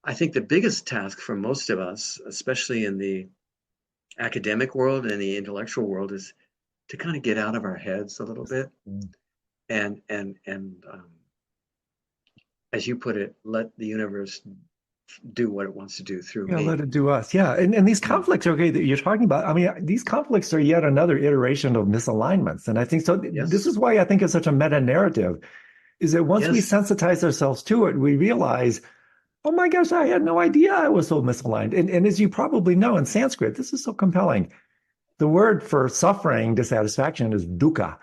I think the biggest task for most of us, especially in the academic world and the intellectual world, is to kind of get out of our heads a little bit Mm. and as you put it, let the universe do what it wants to do through Yeah, let me. it do us. Yeah. And these Mm. conflicts, okay, that you're talking about, I mean, these conflicts are yet another iteration of misalignments. And I think so. This Yes, is why I think it's such a meta narrative, is that once we yes, sensitize ourselves to it, we realize, oh my gosh, I had no idea I was so misaligned. And as you probably know, in Sanskrit, this is so compelling. The word for suffering, dissatisfaction, is dukkha.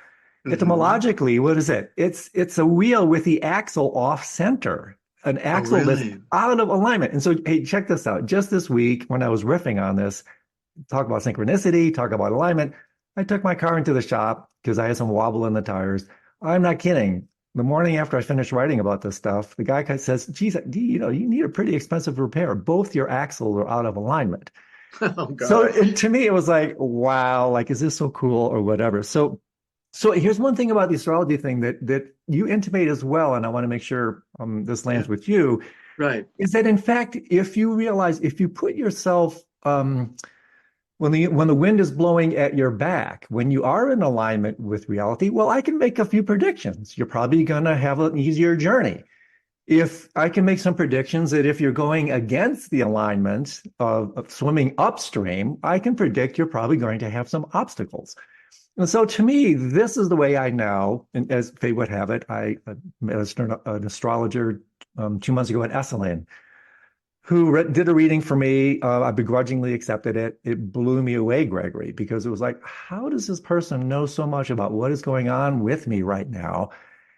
hmm. Etymologically, what is it? It's a wheel with the axle off center, an Oh, axle that's really? out of alignment. And so, hey, check this out. Just this week, when I was riffing on this, talk about synchronicity, talk about alignment, I took my car into the shop because I had some wobble in the tires. I'm not kidding. The morning after I finished writing about this stuff, the guy says, geez, you need a pretty expensive repair. Both your axles are out of alignment. Oh, So God. to me, it was like, wow, like, is this so cool or whatever? So here's one thing about the astrology thing that you intimate as well, and I want to make sure this Yeah, lands with you, right. is that in fact, if you realize, if you put yourself when the wind is blowing at your back, when you are in alignment with reality, well, I can make a few predictions. You're probably going to have an easier journey. If I can make some predictions that if you're going against the alignment of swimming upstream, I can predict you're probably going to have some obstacles. And so to me, this is the way I know, and as fate would have it, I met an astrologer 2 months ago at Esalen who did a reading for me. I begrudgingly accepted it. It blew me away, Gregory, because it was like, how does this person know so much about what is going on with me right now?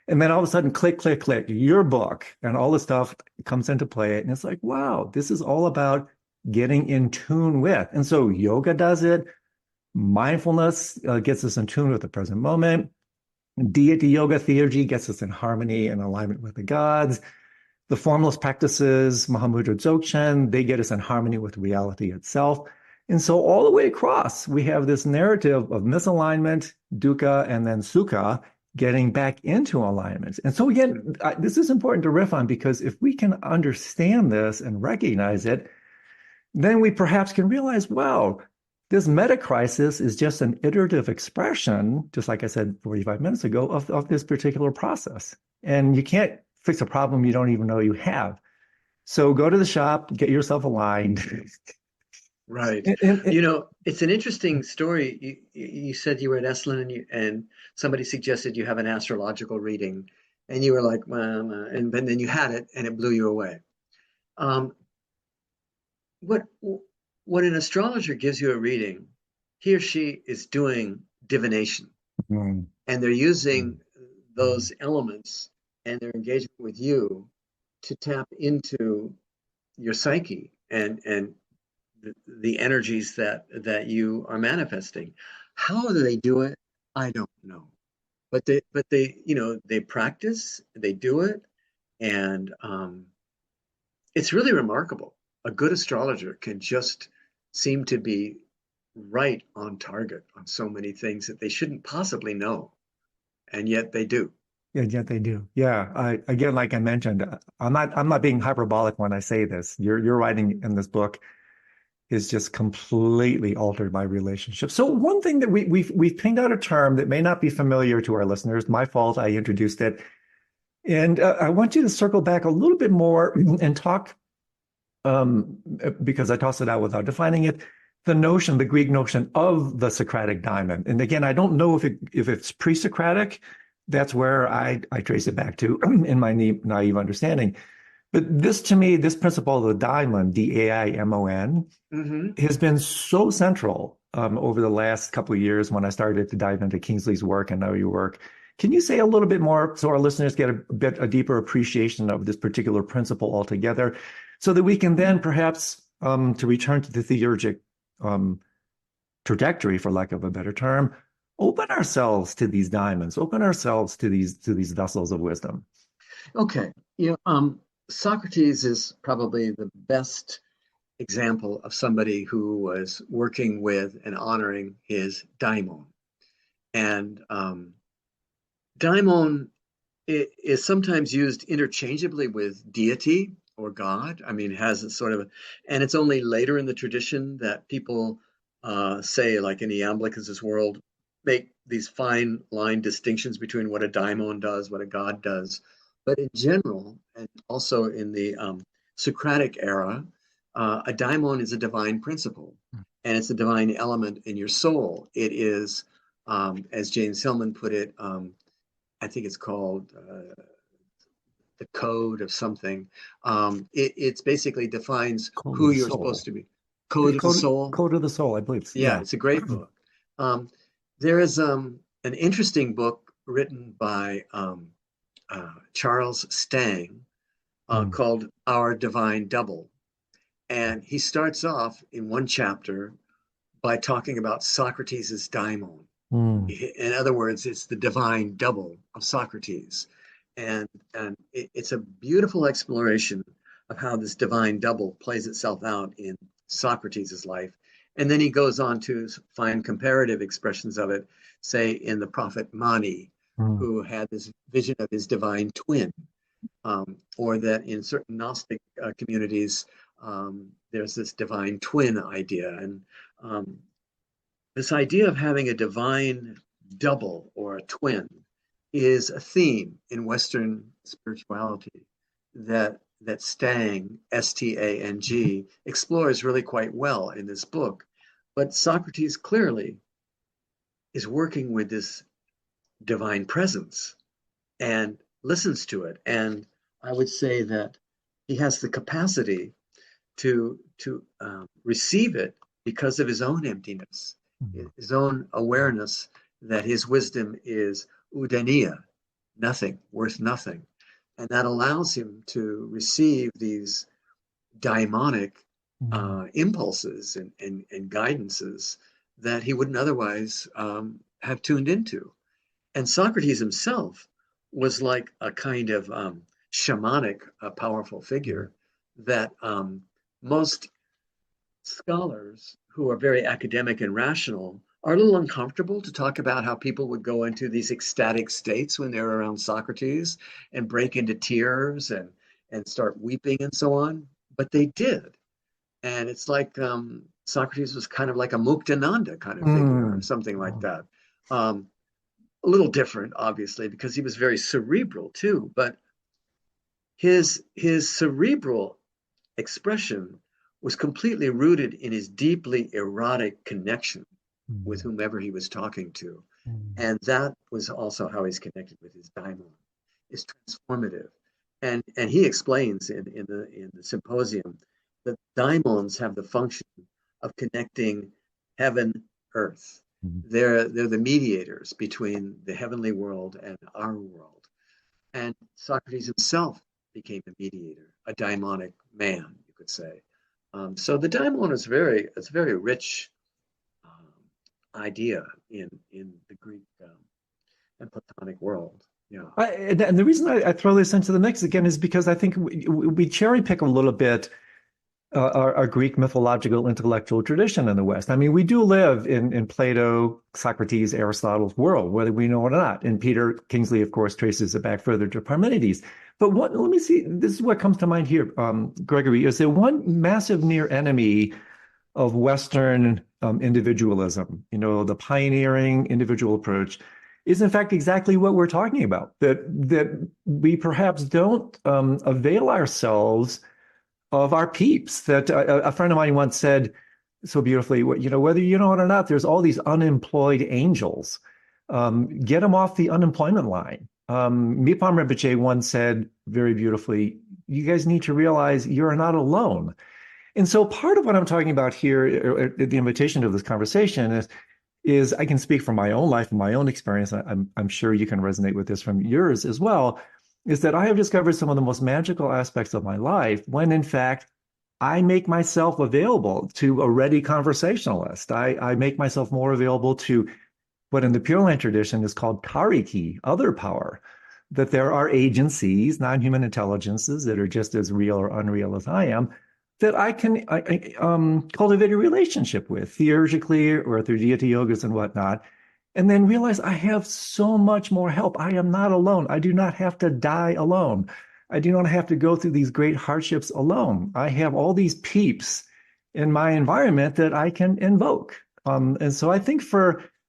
And then all of a sudden, click, click, click, your book and all this stuff comes into play. And it's like, wow, this is all about getting in tune with. And so yoga does it. Mindfulness gets us in tune with the present moment. Deity yoga, theurgy gets us in harmony and alignment with the gods. The formless practices, Mahamudra Dzogchen, they get us in harmony with reality itself. And so all the way across, we have this narrative of misalignment, dukkha, and then sukha, getting back into alignment. And so again, this is important to riff on, because if we can understand this and recognize it, then we perhaps can realize, wow, this meta crisis is just an iterative expression, just like I said 45 minutes ago, of this particular process. And you can't fix a problem you don't even know you have. So go to the shop, get yourself aligned. Right. And- and- It's an interesting story. You said you were at Esalen and somebody suggested you have an astrological reading, and you were like, well, and then you had it and it blew you away. Um, what when an astrologer gives you a reading, he or she is doing divination, Mm, and they're using those elements and their engagement with you to tap into your psyche and the energies that you are manifesting. How do they do it? I don't know. But they they practice, they do it, and it's really remarkable. A good astrologer can just seem to be right on target on so many things that they shouldn't possibly know, and yet they do. Yeah, they do. Yeah, I again, like I mentioned, I'm not being hyperbolic when I say this. Your writing in this book is just completely altered my relationship. So one thing that we've pinged out a term that may not be familiar to our listeners. My fault, I introduced it, and I want you to circle back a little bit more and talk, because I tossed it out without defining it. The notion, the Greek notion of the Socratic diamond. And again, I don't know if it's pre-Socratic. That's where I trace it back to in my naive understanding. But this, to me, this principle of the daimon, D-A-I-M-O-N, Hmm. has been so central over the last couple of years when I started to dive into Kingsley's work and now your work. Can you say a little bit more so our listeners get a deeper appreciation of this particular principle altogether, so that we can then perhaps, to return to the theurgic um, trajectory, for lack of a better term, open ourselves to these diamonds, open ourselves to these vessels of wisdom. Okay. Socrates is probably the best example of somebody who was working with and honoring his daimon. And daimon is sometimes used interchangeably with deity or God. I mean, it has a sort of, and it's only later in the tradition that people say, like in the Iamblichus' world, make these fine line distinctions between what a daimon does, what a God does. But in general, and also in the Socratic era, a daimon is a divine principle, and it's a divine element in your soul. It is, as James Hillman put it, I think it's called the code of something. It's basically defines Code of who the you're supposed soul. to be. Code of the soul. Code of the soul, I believe. Yeah, Yeah. it's a great book. Um, there is an interesting book written by Charles Stang Mm, called Our Divine Double. And he starts off in one chapter by talking about Socrates' daimon. mm, In other words, it's the divine double of Socrates. And it's a beautiful exploration of how this divine double plays itself out in Socrates' life. And then he goes on to find comparative expressions of it, say in the prophet Mani, mm, who had this vision of his divine twin, or that in certain Gnostic communities, there's this divine twin idea. And um, this idea of having a divine double or a twin is a theme in Western spirituality that Stang, Stang, explores really quite well in this book. But Socrates clearly is working with this divine presence and listens to it. And I would say that he has the capacity to receive it because of his own emptiness, mm. his own awareness that his wisdom is udania, nothing, worth nothing. And that allows him to receive these daimonic Mm. impulses and guidances that he wouldn't otherwise have tuned into. And Socrates himself was like a kind of shamanic, powerful figure that most scholars who are very academic and rational are a little uncomfortable to talk about how people would go into these ecstatic states when they're around Socrates and break into tears and start weeping and so on. But they did. And it's like Socrates was kind of like a Muktananda kind of figure or Mm. something like Mm. that. A little different, obviously, because he was very cerebral too. But his cerebral expression was completely rooted in his deeply erotic connection with Mm. whomever he was talking to. Mm. And that was also how he's connected with his daimon. It's transformative. And he explains in the symposium that daimons have the function of connecting heaven, earth. Mm. They're the mediators between the heavenly world and our world. And Socrates himself became a mediator, a daimonic man, you could say. So the daimon is it's a very rich idea in the Greek and Platonic world. Yeah. And the reason I throw this into the mix again is because I think we cherry pick a little bit our Greek mythological intellectual tradition in the West. I mean, we do live in Plato, Socrates, Aristotle's world, whether we know it or not. And Peter Kingsley, of course, traces it back further to Parmenides. But let me see, this is what comes to mind here, Gregory, is that one massive near enemy of Western individualism, the pioneering individual approach, is in fact exactly what we're talking about, that we perhaps don't avail ourselves of our peeps. That a friend of mine once said so beautifully, whether you know it or not, there's all these unemployed angels. Get them off the unemployment line. Mipam Rinpoche once said very beautifully, you guys need to realize you're not alone. And so part of what I'm talking about here, the invitation to this conversation is I can speak from my own life and my own experience. I'm sure you can resonate with this from yours as well, is that I have discovered some of the most magical aspects of my life when, in fact, I make myself available to a ready conversationalist. I make myself more available to what in the Pure Land tradition is called kariki, other power, that there are agencies, non-human intelligences that are just as real or unreal as I am, that I can cultivate a relationship with, theurgically or through deity yogas and whatnot, and then realize I have so much more help. I am not alone. I do not have to die alone. I do not have to go through these great hardships alone. I have all these peeps in my environment that I can invoke. And so I think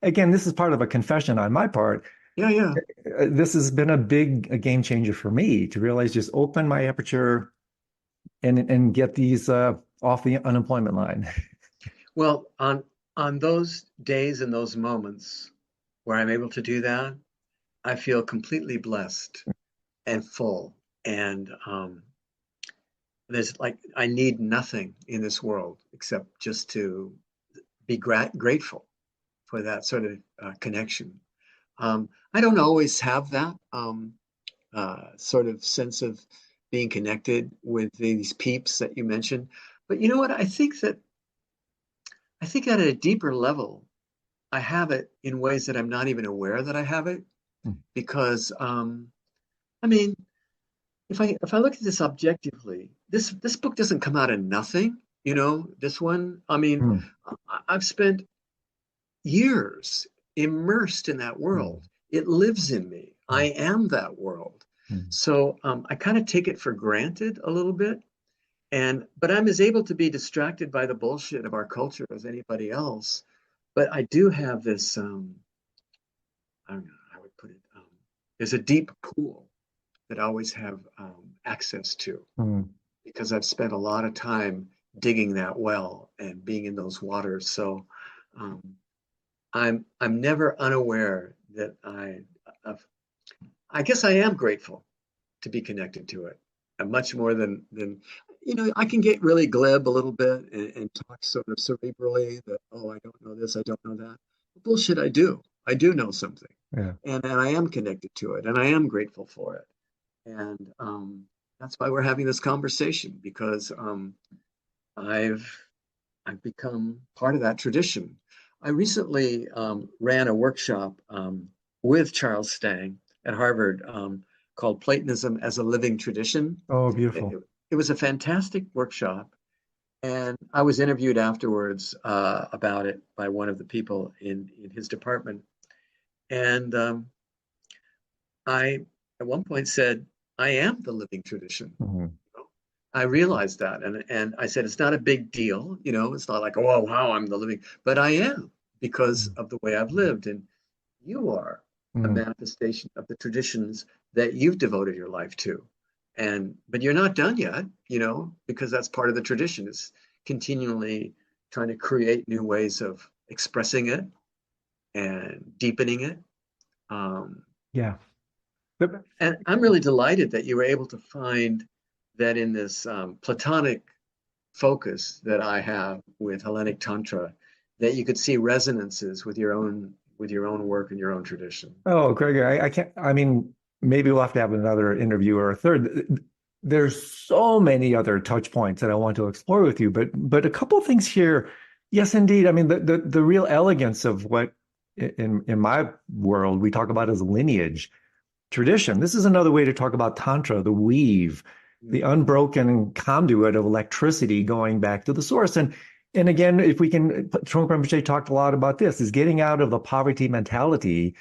again, this is part of a confession on my part. Yeah, yeah. This has been a game changer for me to realize just open my aperture and get these off the unemployment line. Well, on those days and those moments where I'm able to do that, I feel completely blessed and full. And there's like I need nothing in this world except just to be grateful for that sort of connection. I don't always have that sort of sense of being connected with these peeps that you mentioned. But you know what? I think at a deeper level, I have it in ways that I'm not even aware that I have it. Because I mean, if I look at this objectively, this book doesn't come out of nothing. This one. I mean, Mm. I've spent years immersed in that world. It lives in me. I am that world. Mm. So I kind of take it for granted a little bit. But I'm as able to be distracted by the bullshit of our culture as anybody else. But I do have this, I don't know how I would put it. There's a deep pool that I always have access to Mm. because I've spent a lot of time digging that well and being in those waters. So um, I'm never unaware that I guess I am grateful to be connected to it. And much more than I can get really glib a little bit and talk sort of cerebrally that, oh, I don't know this, I don't know that. Bullshit, I do. I do know something. Yeah. And I am connected to it and I am grateful for it. And that's why we're having this conversation because I've become part of that tradition. I recently ran a workshop with Charles Stang at Harvard called Platonism as a Living Tradition. Oh, It, beautiful. it was a fantastic workshop, and I was interviewed afterwards about it by one of the people in his department. And I, at one point, said, I am the living tradition. Mhm. I realized that. And I said, it's not a big deal. It's not like, oh, wow, I'm the living, but I am because Mhm. of the way I've lived. And you are a Mhm. manifestation of the traditions that you've devoted your life to. But you're not done yet, because that's part of the tradition is continually trying to create new ways of expressing it and deepening it. Um, Yeah. But- and I'm really delighted that you were able to find that in this Platonic focus that I have with Hellenic Tantra, that you could see resonances with your own work and your own tradition. Oh, Gregory, I can't, I mean, maybe we'll have to have another interview or a third. there's so many other touch points that I want to explore with you, but a couple of things here. Yes, indeed. I mean, the real elegance of what in my world we talk about as lineage, tradition. This is another way to talk about Tantra, the weave, the unbroken conduit of electricity going back to the source. And again, if we can, Trungpa Rinpoche talked a lot about this, is getting out of the poverty mentality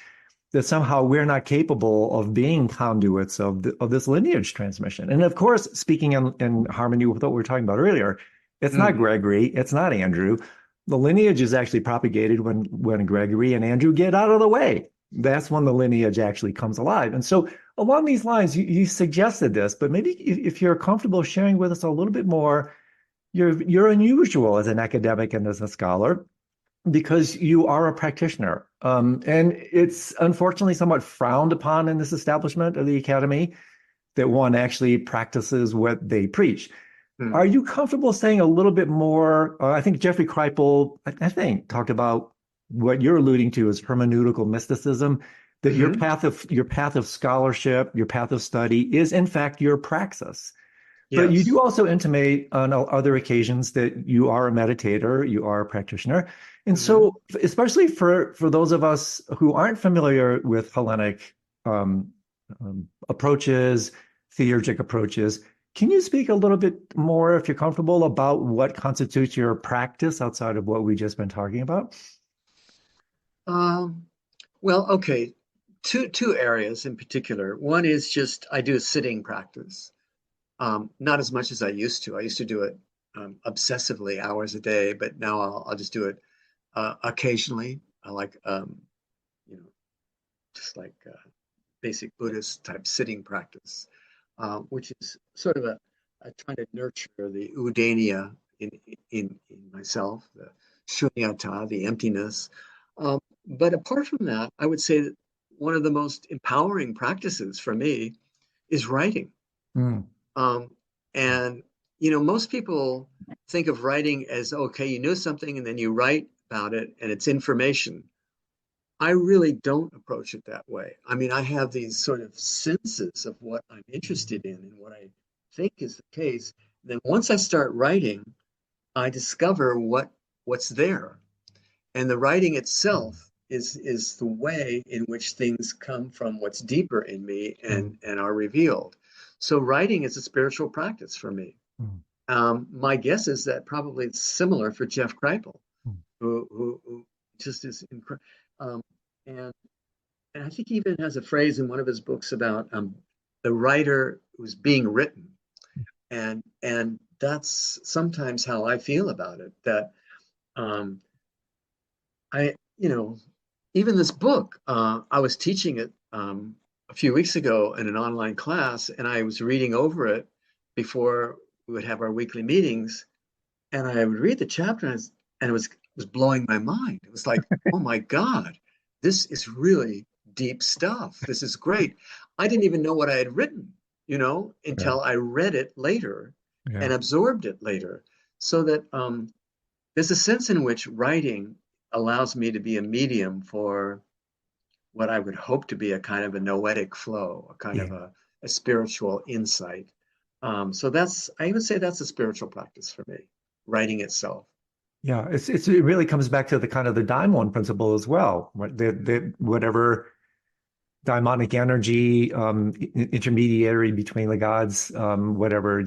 that somehow we're not capable of being conduits of this lineage transmission. And of course, speaking in harmony with what we were talking about earlier, it's not Mm. Gregory, it's not Andrew. The lineage is actually propagated when Gregory and Andrew get out of the way. That's when the lineage actually comes alive. And so along these lines, you suggested this, but maybe if you're comfortable sharing with us a little bit more, you're unusual as an academic and as a scholar because you are a practitioner. And it's unfortunately somewhat frowned upon in this establishment of the academy that one actually practices what they preach. Mm. Are you comfortable saying a little bit more? I think Jeffrey Kripal, I think, talked about what you're alluding to as hermeneutical mysticism, that Hmm. your path of scholarship, your path of study is in fact your praxis. But you do Yes. also intimate on other occasions that you are a meditator, you are a practitioner. And Hmm. so, especially for those of us who aren't familiar with Hellenic approaches, theurgic approaches, can you speak a little bit more, if you're comfortable, about what constitutes your practice outside of what we've just been talking about? Um, well, okay. Two areas in particular. One is just I do a sitting practice. Not as much as I used to. I used to do it obsessively, hours a day, but now I'll just do it occasionally. I like you know, just like basic Buddhist type sitting practice, which is sort of a trying to nurture the udania in myself, the shunyata, the emptiness. Um, but apart from that, I would say that one of the most empowering practices for me is writing. Mm, Um, and most people think of writing as okay, you know something and then you write about it and it's information. I really don't approach it that way. I mean, I have these sort of senses of what I'm interested in and what I think is the case. Then once I start writing, I discover what's there. And the writing itself is the way in which things come from what's deeper in me mm, and are revealed. So writing is a spiritual practice for me. mm, My guess is that probably it's similar for Jeff Kripal, mm. who just is incredible. And and I think he even has a phrase in one of his books about the writer who's being written, and that's sometimes how I feel about it. That um, I, even this book, I was teaching it a few weeks ago in an online class, and I was reading over it before we would have our weekly meetings, and I would read the chapter, and it was blowing my mind. It was like, oh my God, this is really deep stuff. This is great. I didn't even know what I had written, Yeah, until I read it later yeah. and absorbed it later. So that there's a sense in which writing allows me to be a medium for what I would hope to be a kind of a noetic flow, a kind of Yeah. a spiritual insight. So I would say that's a spiritual practice for me, writing itself. Yeah, it really comes back to the kind of the daimon principle as well, right? Whatever daimonic energy, intermediary between the gods, whatever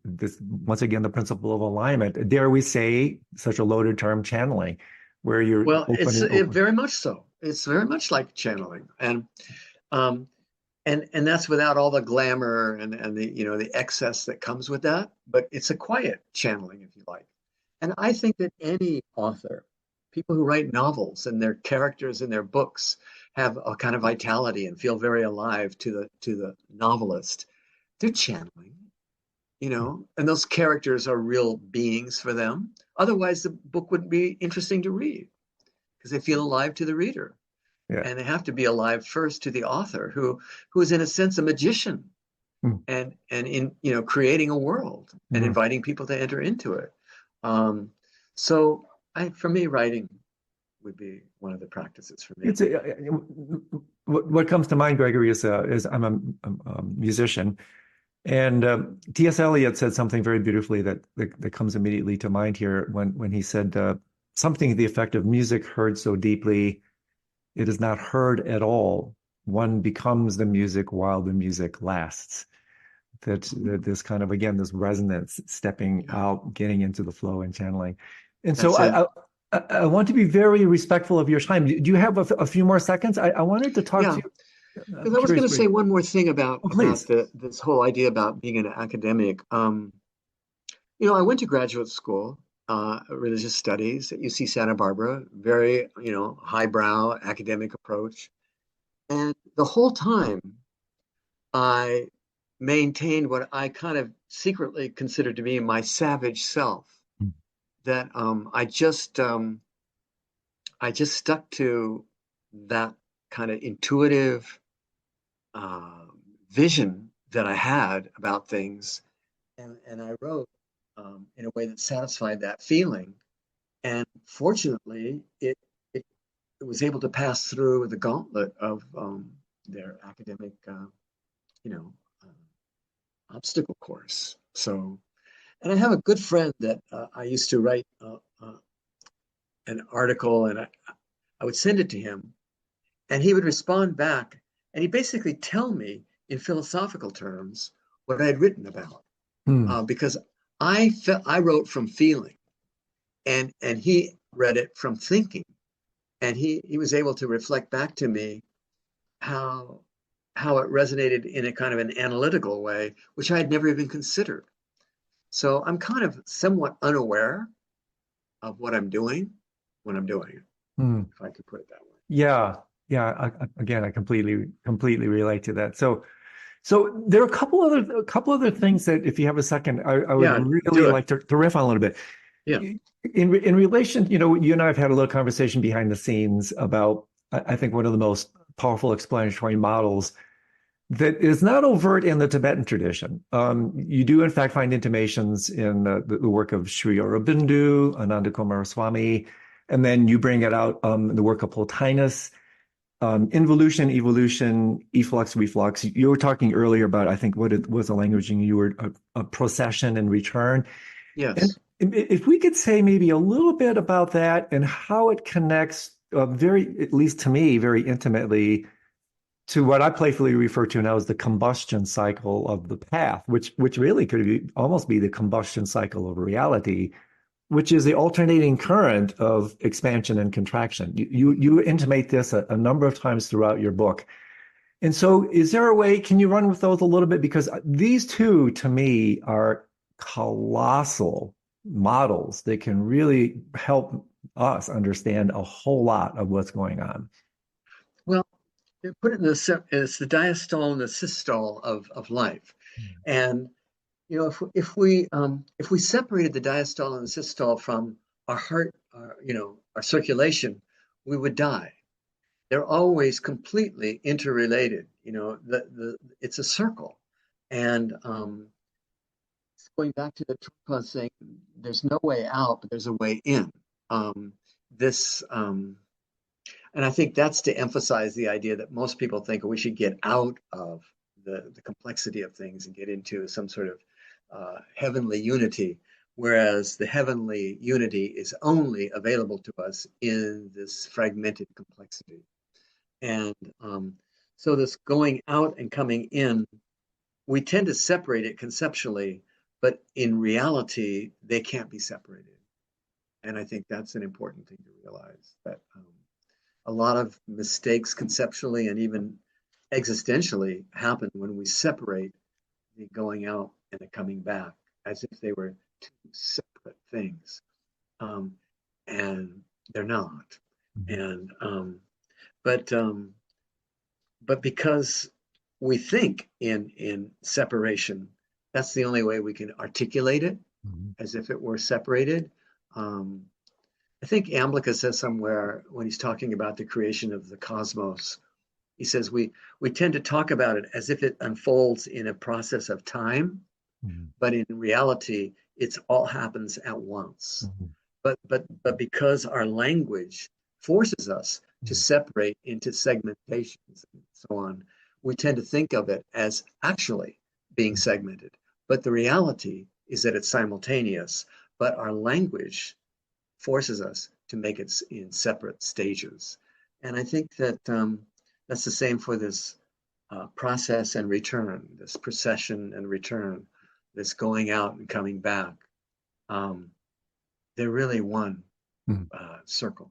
this once again the principle of alignment. Dare we say such a loaded term, channeling, where you're Well, opening open. very much so. It's very much like channeling, um, and that's without all the glamour and the the excess that comes with that. But it's a quiet channeling, if you like. And I think that any author, people who write novels and their characters in their books have a kind of vitality and feel very alive to the novelist. They're channeling, and those characters are real beings for them. Otherwise, the book wouldn't be interesting to read because they feel alive to the reader. Yeah. And they have to be alive first to the author who is in a sense a magician Mm, and in creating a world and mm. inviting people to enter into it. Um, so for me, writing would be one of the practices for me. It's what comes to mind, Gregory, is I'm a musician, And T.S. Eliot said something very beautifully that comes immediately to mind here when he said something to the effect of music heard so deeply it is not heard at all. One becomes the music while the music lasts. That this kind of, again, this resonance, stepping Yeah, out, getting into the flow and channeling. And so that's it. I want to be very respectful of your time. Do you have a few more seconds? I wanted to talk to Yeah, you. I'm because I was curious, going to say Greg. one more thing Oh, about please. the this whole idea about being an academic. You know, I went to graduate school, religious studies at UC Santa Barbara, very, you know, highbrow academic approach. And the whole time I maintained what I kind of secretly considered to be my savage self, that I just stuck to that kind of intuitive uh, vision that I had about things, and I wrote in a way that satisfied that feeling. And fortunately, it, it was able to pass through the gauntlet of their academic, you know, obstacle course. So, and I have a good friend that I used to write an article, and I would send it to him, and he would respond back, and he basically tell me in philosophical terms what I had written about, Hmm. because I wrote from feeling, and he read it from thinking, and he was able to reflect back to me how how it resonated in a kind of an analytical way, which I had never even considered. So I'm kind of somewhat unaware of what I'm doing when I'm doing it, Hmm. if I could put it that way. Yeah. Yeah. Again, I completely relate to that. So there are a couple other things that, if you have a second, I would Yeah, really do it. like to riff on a little bit. Yeah. In relation, you and I have had a little conversation behind the scenes about, I think, one of the most powerful explanatory models that is not overt in the Tibetan tradition. You do, in fact, find intimations in the work of Sri Aurobindo, Ananda Coomaraswamy, and then you bring it out in the work of Plotinus. Involution, evolution, efflux, reflux. You were talking earlier about, I think, what it was the languaging you were, a procession and return. And Yes. if we could say maybe a little bit about that and how it connects very, at least to me, very intimately to what I playfully refer to now as the combustion cycle of the path, which really could almost be the combustion cycle of reality, which is the alternating current of expansion and contraction. You intimate this a number of times throughout your book. And so, is there a way, can you run with those a little bit? Because these two, to me, are colossal models that can really help us understand a whole lot of what's going on. Well, they put it in it's the diastole and the systole of life. And you know, if we separated the diastole and the systole from our heart, you know, our circulation, we would die. They're always completely interrelated. You know, the it's a circle, and going back to the Trungpa saying, "There's no way out, but there's a way in." Um, this And I think that's to emphasize the idea that most people think we should get out of the complexity of things and get into some sort of heavenly unity, whereas the heavenly unity is only available to us in this fragmented complexity. And so, this going out and coming in, we tend to separate it conceptually, but in reality, they can't be separated. And I think that's an important thing to realize that. A lot of mistakes conceptually and even existentially happen when we separate the going out and the coming back as if they were two separate things. Um, and they're not. And but but because we think in separation, that's the only way we can articulate it Mhm. as if it were separated. Um, I think Amblika says somewhere when he's talking about the creation of the cosmos, he says we tend to talk about it as if it unfolds in a process of time, Mhm. but in reality, it's all happens at once. Mhm. But because our language forces us to Mhm. separate into segmentations and so on, we tend to think of it as actually being segmented. But the reality is that it's simultaneous, but our language forces us to make it in separate stages. And I think that that's the same for this process and return, this procession and return, this going out and coming back. Um, they're really one Mhm. circle.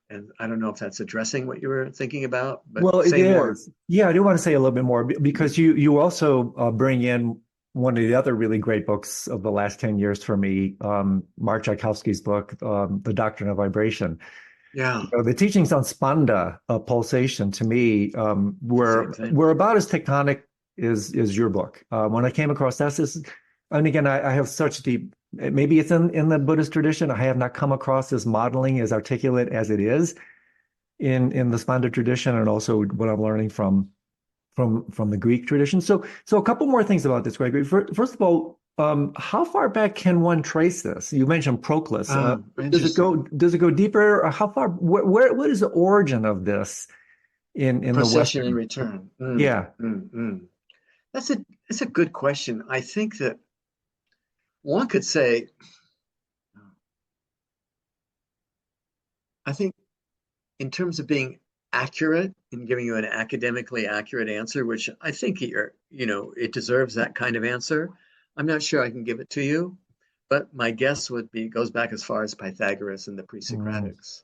And I don't know if that's addressing what you were thinking about, but Well, it say more. is. Yeah, I do want to say a little bit more because you also bring in one of the other really great books of the last 10 years for me, Mark Tchaikovsky's book, The Doctrine of Vibration. Yeah, The teachings on spanda, pulsation, to me, it's the same thing. were about as tectonic as your book. When I came across and again, I have such deep, maybe it's in the Buddhist tradition. I have not come across this modeling as articulate as it is in the spanda tradition, and also what I'm learning from the Greek tradition. So a couple more things about this, Gregory. First of all, how far back can one trace this? You mentioned Proclus. Oh, interesting. Does it go deeper? Or how far? What is the origin of this in the Procession and Western? return. Yeah. That's a good question. I think that one could say, I think in terms of being accurate in giving you an academically accurate answer, which I think it deserves that kind of answer. I'm not sure I can give it to you, but my guess would be it goes back as far as Pythagoras and the Mm. pre-Socratics.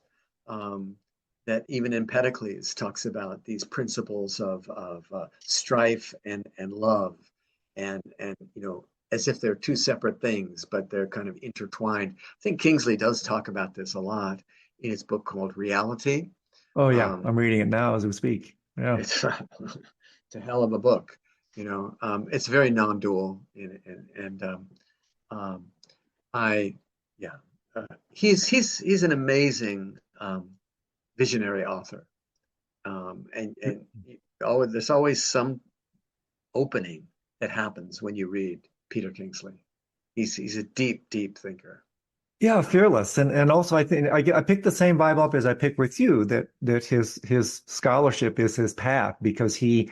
That even Empedocles talks about these principles of strife and love, and as if they're two separate things, but they're kind of intertwined. I think Kingsley does talk about this a lot in his book called Reality. Oh yeah, Um, I'm reading it now as we speak. Yeah. it's it's a hell of a book. It's very non-dual, and um, I yeah, he's an amazing visionary author, and there's always some opening that happens when you read Peter Kingsley. He's a deep thinker. Yeah, Um, fearless, and also I think I picked the same vibe up as I picked with you that his scholarship is his path because he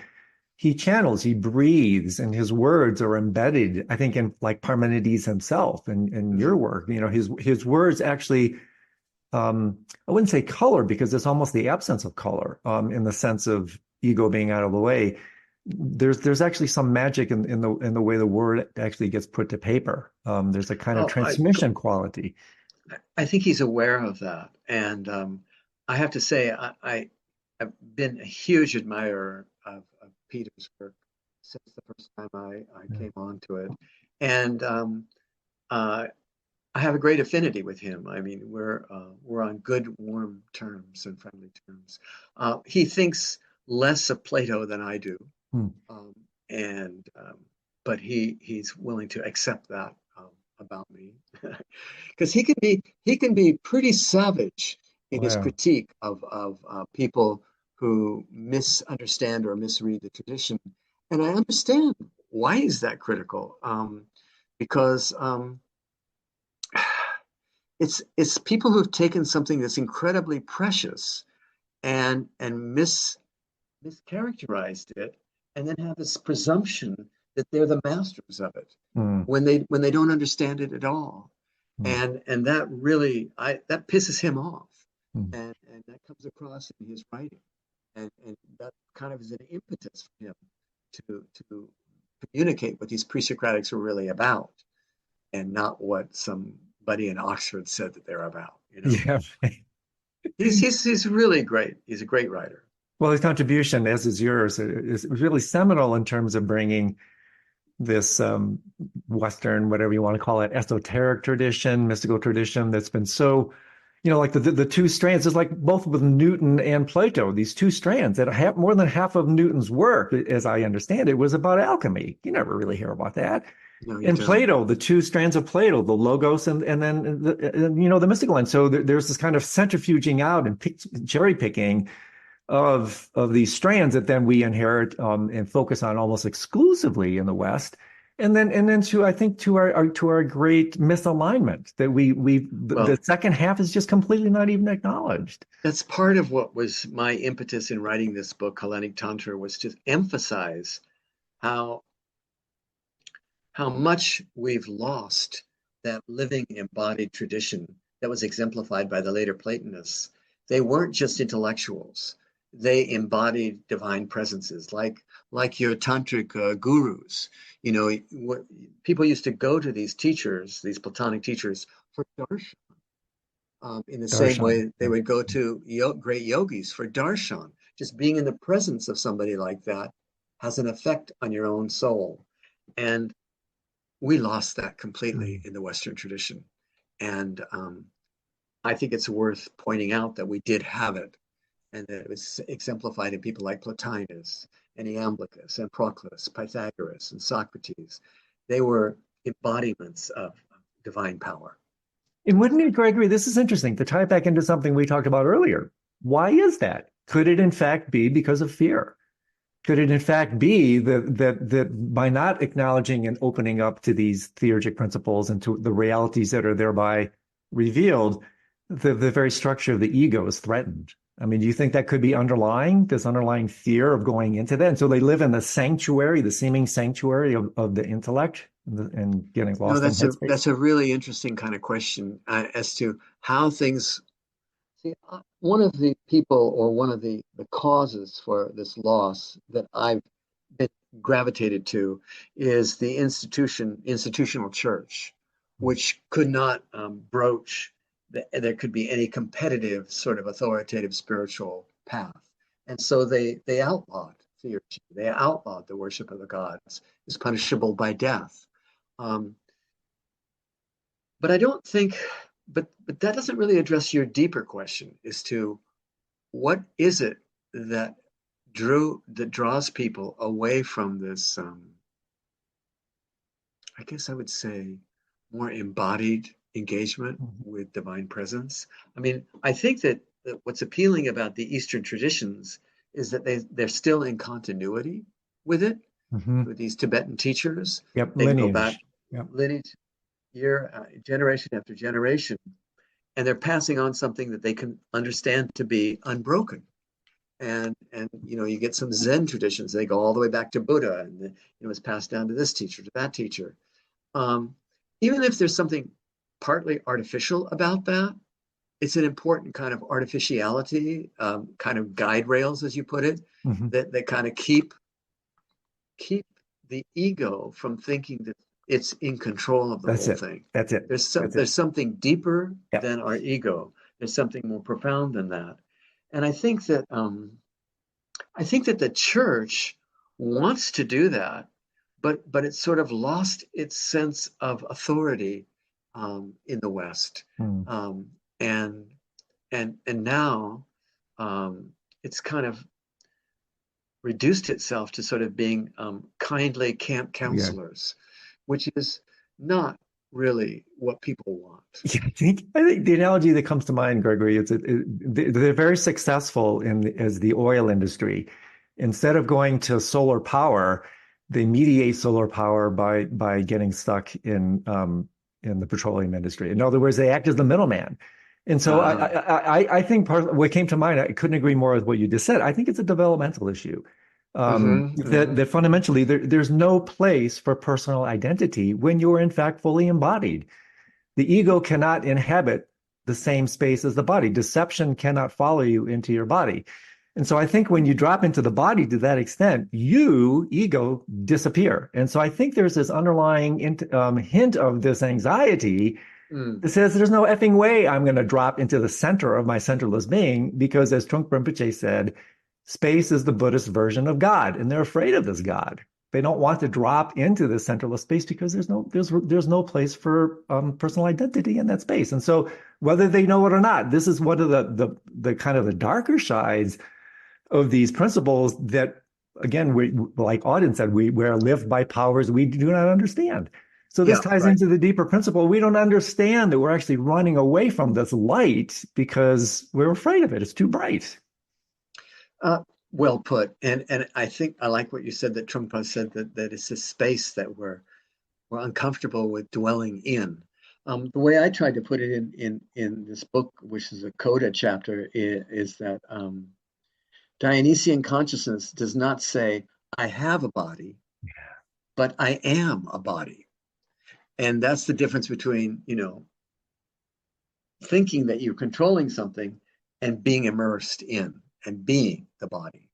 channels, he breathes, and his words are embedded, I think, in like Parmenides himself and your mhm. work. His words actually, I wouldn't say color because it's almost the absence of color, in the sense of ego being out of the way. There's actually some magic in the way the word actually gets put to paper. There's a kind of Oh, transmission quality. I think he's aware of that, and I have to say I've been a huge admirer of Peter's work since the first time I Yeah. came onto it, and uh, I have a great affinity with him. I mean, we're on good, warm terms and friendly terms. He thinks less of Plato than I do, Hmm. um, and but he's willing to accept that about me, because he can be pretty savage in his Wow. critique of people who misunderstand or misread the tradition, and I understand why he's that critical, because it's people who've taken something that's incredibly precious and mischaracterized it, and then have this presumption that they're the masters of it Hmm. when they don't understand it at all. Hmm. And that really that pisses him off. Hmm. And that comes across in his writing. And that kind of is an impetus for him to communicate what these pre-Socratics were really about, and not what somebody in Oxford said that they're about. Yeah. He's really great. He's a great writer. Well, his contribution, as is yours, is really seminal in terms of bringing this Western, whatever you want to call it, esoteric tradition, mystical tradition that's been so, like the two strands. It's like both with Newton and Plato, these two strands that have more than half of Newton's work, as I understand it, was about alchemy. You never really hear about that. No, you And don't. Plato, the two strands of Plato, the logos and then the mystical. And so there's this kind of centrifuging out and cherry picking of these strands that then we inherit and focus on almost exclusively in the West. And then I think to our great misalignment that the Well, second half is just completely not even acknowledged. that's part of what was my impetus in writing this book, Hellenic Tantra, was to emphasize how how much we've lost that living embodied tradition that was exemplified by the later Platonists. They weren't just intellectuals. They embodied divine presences, like your tantric gurus. You know, people used to go to these teachers, these Platonic teachers, for darshan. In the same Darshan. way, they Yeah. would go to great yogis for darshan. Just being in the presence of somebody like that has an effect on your own soul. And we lost that completely Mm. in the Western tradition. And I think it's worth pointing out that we did have it, and that it was exemplified in people like Plotinus and Iamblichus and Proclus, Pythagoras and Socrates. They were embodiments of divine power. And wouldn't it, Gregory, this is interesting to tie it back into something we talked about earlier. Why is that? Could it in fact be because of fear? Could it in fact be that by not acknowledging and opening up to these theurgic principles and to the realities that are thereby revealed, the very structure of the ego is threatened? I mean, do you think that could be underlying this underlying fear of going into that? And so they live in the sanctuary, the seeming sanctuary of the intellect and getting No, lost in headspace? that's a really interesting kind of question as to how things. See, one of the people or one of the causes for this loss that I've been gravitated to is the institutional church, which could not broach that there could be any competitive sort of authoritative spiritual path. And so they outlawed theurgy. They outlawed the worship of the gods. It's punishable by death. Um, but I don't think, but that doesn't really address your deeper question as to what is it that draws people away from this, I guess I would say, more embodied engagement with divine presence. I mean, I think that what's appealing about the Eastern traditions is that they're still in continuity with it, Mm-hmm. with these Tibetan teachers. Yep, They can go back lineage. Yep. lineage, generation after generation, and they're passing on something that they can understand to be unbroken. And you know, you get some Zen traditions. They go all the way back to Buddha, and you know, it's passed down to this teacher, to that teacher. Um, Even if there's something partly artificial about that, it's an important kind of artificiality, kind of guide rails, as you put it, Mm-hmm. that kind of keep the ego from thinking that it's in control of the That's whole it. thing. That's it. That's it. There's something deeper Yeah. than our ego. There's something more profound than that. And I think that the church wants to do that, but it's sort of lost its sense of authority in the West, Mm. um, and and now it's kind of reduced itself to sort of being kindly camp Yeah. counselors, which is not really what people want. Yeah, I think the analogy that comes to mind, Gregory, is they're very successful as the oil industry. Instead of going to solar power, they mediate solar power by getting stuck in the petroleum industry. In other words, they act as the middleman. And so Uh, I think part of what came to mind, I couldn't agree more with what you just said. I think it's a developmental issue. That fundamentally there's no place for personal identity when you are in fact fully embodied. The ego cannot inhabit the same space as the body. Deception cannot follow you into your body. And so I think when you drop into the body to that extent, you, ego, disappear. And so I think there's this underlying hint of this anxiety mm, that says there's no effing way I'm going to drop into the center of my centerless being because, as Trungpa Rinpoche said, space is the Buddhist version of God, and they're afraid of this God. They don't want to drop into the centerless space because there's no place for personal identity in that space. And so, whether they know it or not, this is one of the kind of the darker sides of these principles that, again, we, like Auden said, we're lived by powers we do not understand. So this yeah, ties right. into the deeper principle. We don't understand that we're actually running away from this light because we're afraid of it. It's too bright. Uh, well put. And I think I like what you said, that Trungpa said that it's a space that we're uncomfortable with dwelling in. The way I tried to put it in this book, which is a coda chapter, is that Dionysian consciousness does not say, I have a body, but I am a body. And that's the difference between, thinking that you're controlling something and being immersed in and being the body.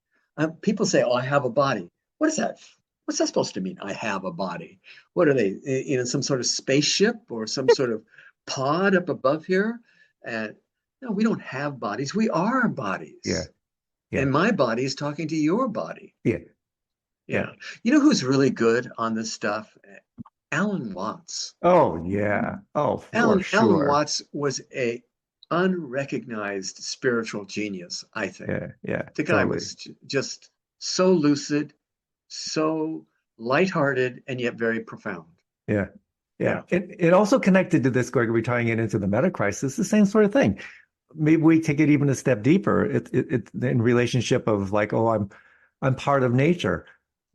People say, "Oh, I have a body." What is that? What's that supposed to mean? I have a body. What are they? Some sort of spaceship or some sort of pod up above here? And no, we don't have bodies. We are Yeah, bodies. yeah, And my body is talking to your body. yeah, yeah. Yeah. You know who's really good on this stuff? Alan Watts. Oh, yeah. Oh, for Alan sure. Watts was a unrecognized spiritual genius, I think. Yeah, yeah, The guy totally. was just so lucid, so lighthearted, and yet very profound. Yeah. Yeah. Yeah. It also connected to this, Gregory, tying it into the meta crisis, the same sort of thing. Maybe we take it even a step deeper. It in relationship of like, oh, I'm part of nature.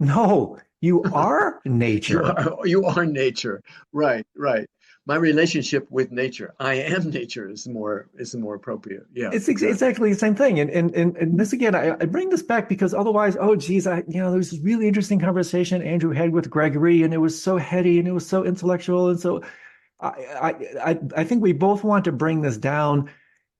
No, you are You nature. are nature. Right, right. My relationship with nature. I am nature is more appropriate. Yeah, It's exactly. exactly the same thing. And this again, I bring this back because otherwise, oh geez, there was this really interesting conversation Andrew had with Gregory, and it was so heady and it was so intellectual. And so I think we both want to bring this down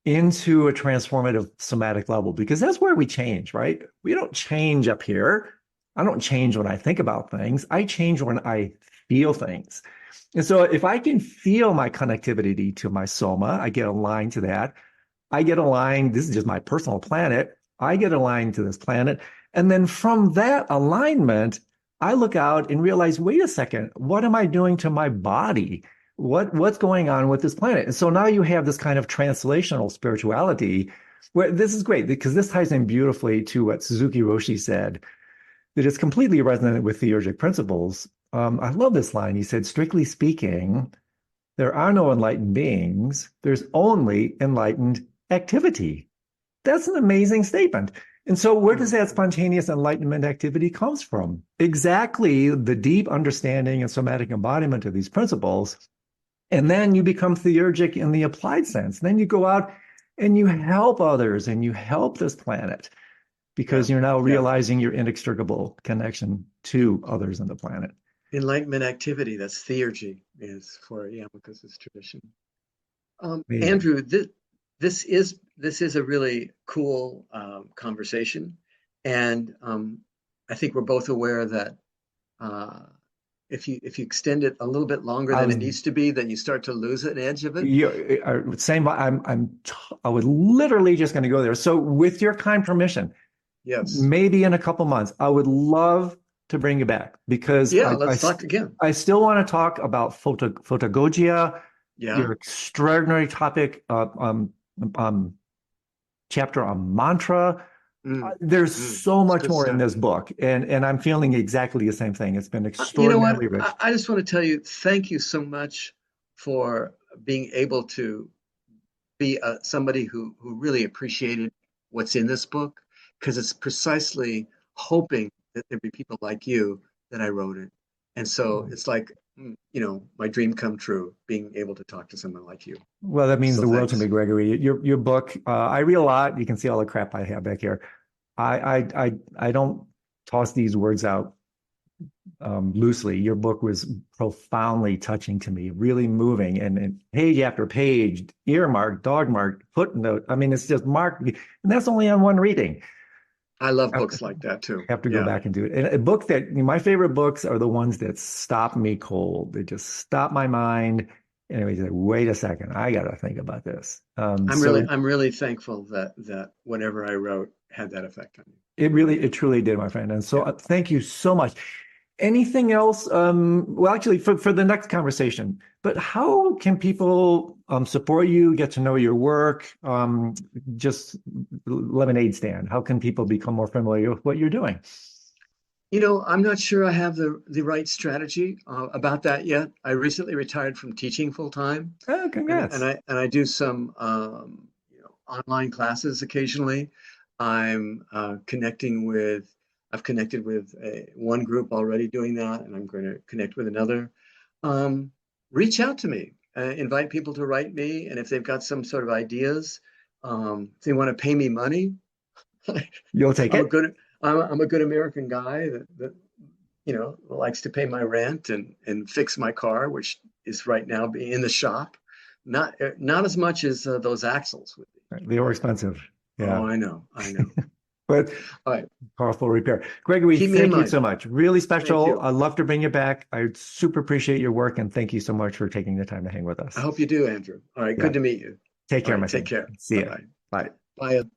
into a transformative somatic level because that's where we change, right? We don't change up here. I don't change when I think about things. I change when I feel things. And so if I can feel my connectivity to my soma, I get aligned to that. I get aligned. This is just my personal planet. I get aligned to this planet. And then from that alignment, I look out and realize, wait a second, what am I doing to my body? What's going on with this planet? And so now you have this kind of translational spirituality where this is great because this ties in beautifully to what Suzuki Roshi said, that it's completely resonant with theurgic principles. I love this line. He said, strictly speaking, there are no enlightened beings. There's only enlightened activity. That's an amazing statement. And so where does that spontaneous enlightenment activity comes from? Exactly the deep understanding and somatic embodiment of these principles. And then you become theurgic in the applied sense. Then you go out and you help others and you help this planet Yeah, because you're now yeah. realizing your inextricable connection to others on the planet. Enlightenment activity. That's theurgy is for Yamakusa's tradition. Amazing. Andrew, this is a really cool conversation, and I think we're both aware that uh, if you extend it a little bit longer I than it was needs to be, then you start to lose an edge of it. same. I was literally just going to go there. So, with your kind permission, Yes. maybe in a couple months, I would love to bring you back because Yeah, let's talk again. I still want to talk about photogogia, Yeah. your extraordinary topic, um, chapter on mantra. There's so It's much good more in stuff. this book, and I'm feeling exactly the same thing. It's been You know what? extraordinarily rich. I just want to tell you, thank you so much for being able to be somebody who really appreciated what's in this book, because it's precisely hoping that there'd be people like you that I wrote it. And so it's like, my dream come true, being able to talk to someone like you. Well, that means So the world to me, thanks. Gregory. Your book, I read a lot. You can see all the crap I have back here. I don't toss these words out loosely. Your book was profoundly touching to me, really moving, and page after page, earmark, dog mark, footnote. I mean, it's just marked, and that's only on one reading. I love I books like that too. have to go Yeah. back and do it. And a book that my favorite books are the ones that stop me cold. They just stop my mind. Anyway, like, wait a second, I got to think about this. I'm really So I'm really thankful that whatever I wrote had that effect on you. it Yeah. it truly did, my friend. And so Yeah. thank you so much. Anything else? Well, actually, for the next conversation, but how can people support you, get to know your work? Just lemonade stand. How can people become more familiar with what you're doing? I'm not sure I have the right strategy about that yet. I recently retired from teaching full time, Oh, and congrats. I do some online classes occasionally. I'm connecting with. I've connected with one group already doing that, and I'm going to connect with another. Um, Reach out to me. Invite people to write me, and if they've got some sort of ideas, if they want to pay me money, You'll take I'm a it. good I'm a good American guy that likes to pay my rent and fix my car, which is right now in the shop. Not as much as those axles would be. They were expensive. Oh, Yeah. I know. But All right, powerful repair. Gregory, keep me in thank you mind. so much. Really Thank special. you. I'd love to bring you back. I super appreciate your work and thank you so much for taking the time to hang with I us. hope you do, Andrew. All right, Yeah. good to meet you. Take All care, right, my take friend. care. See Bye ya. bye. Bye. Bye.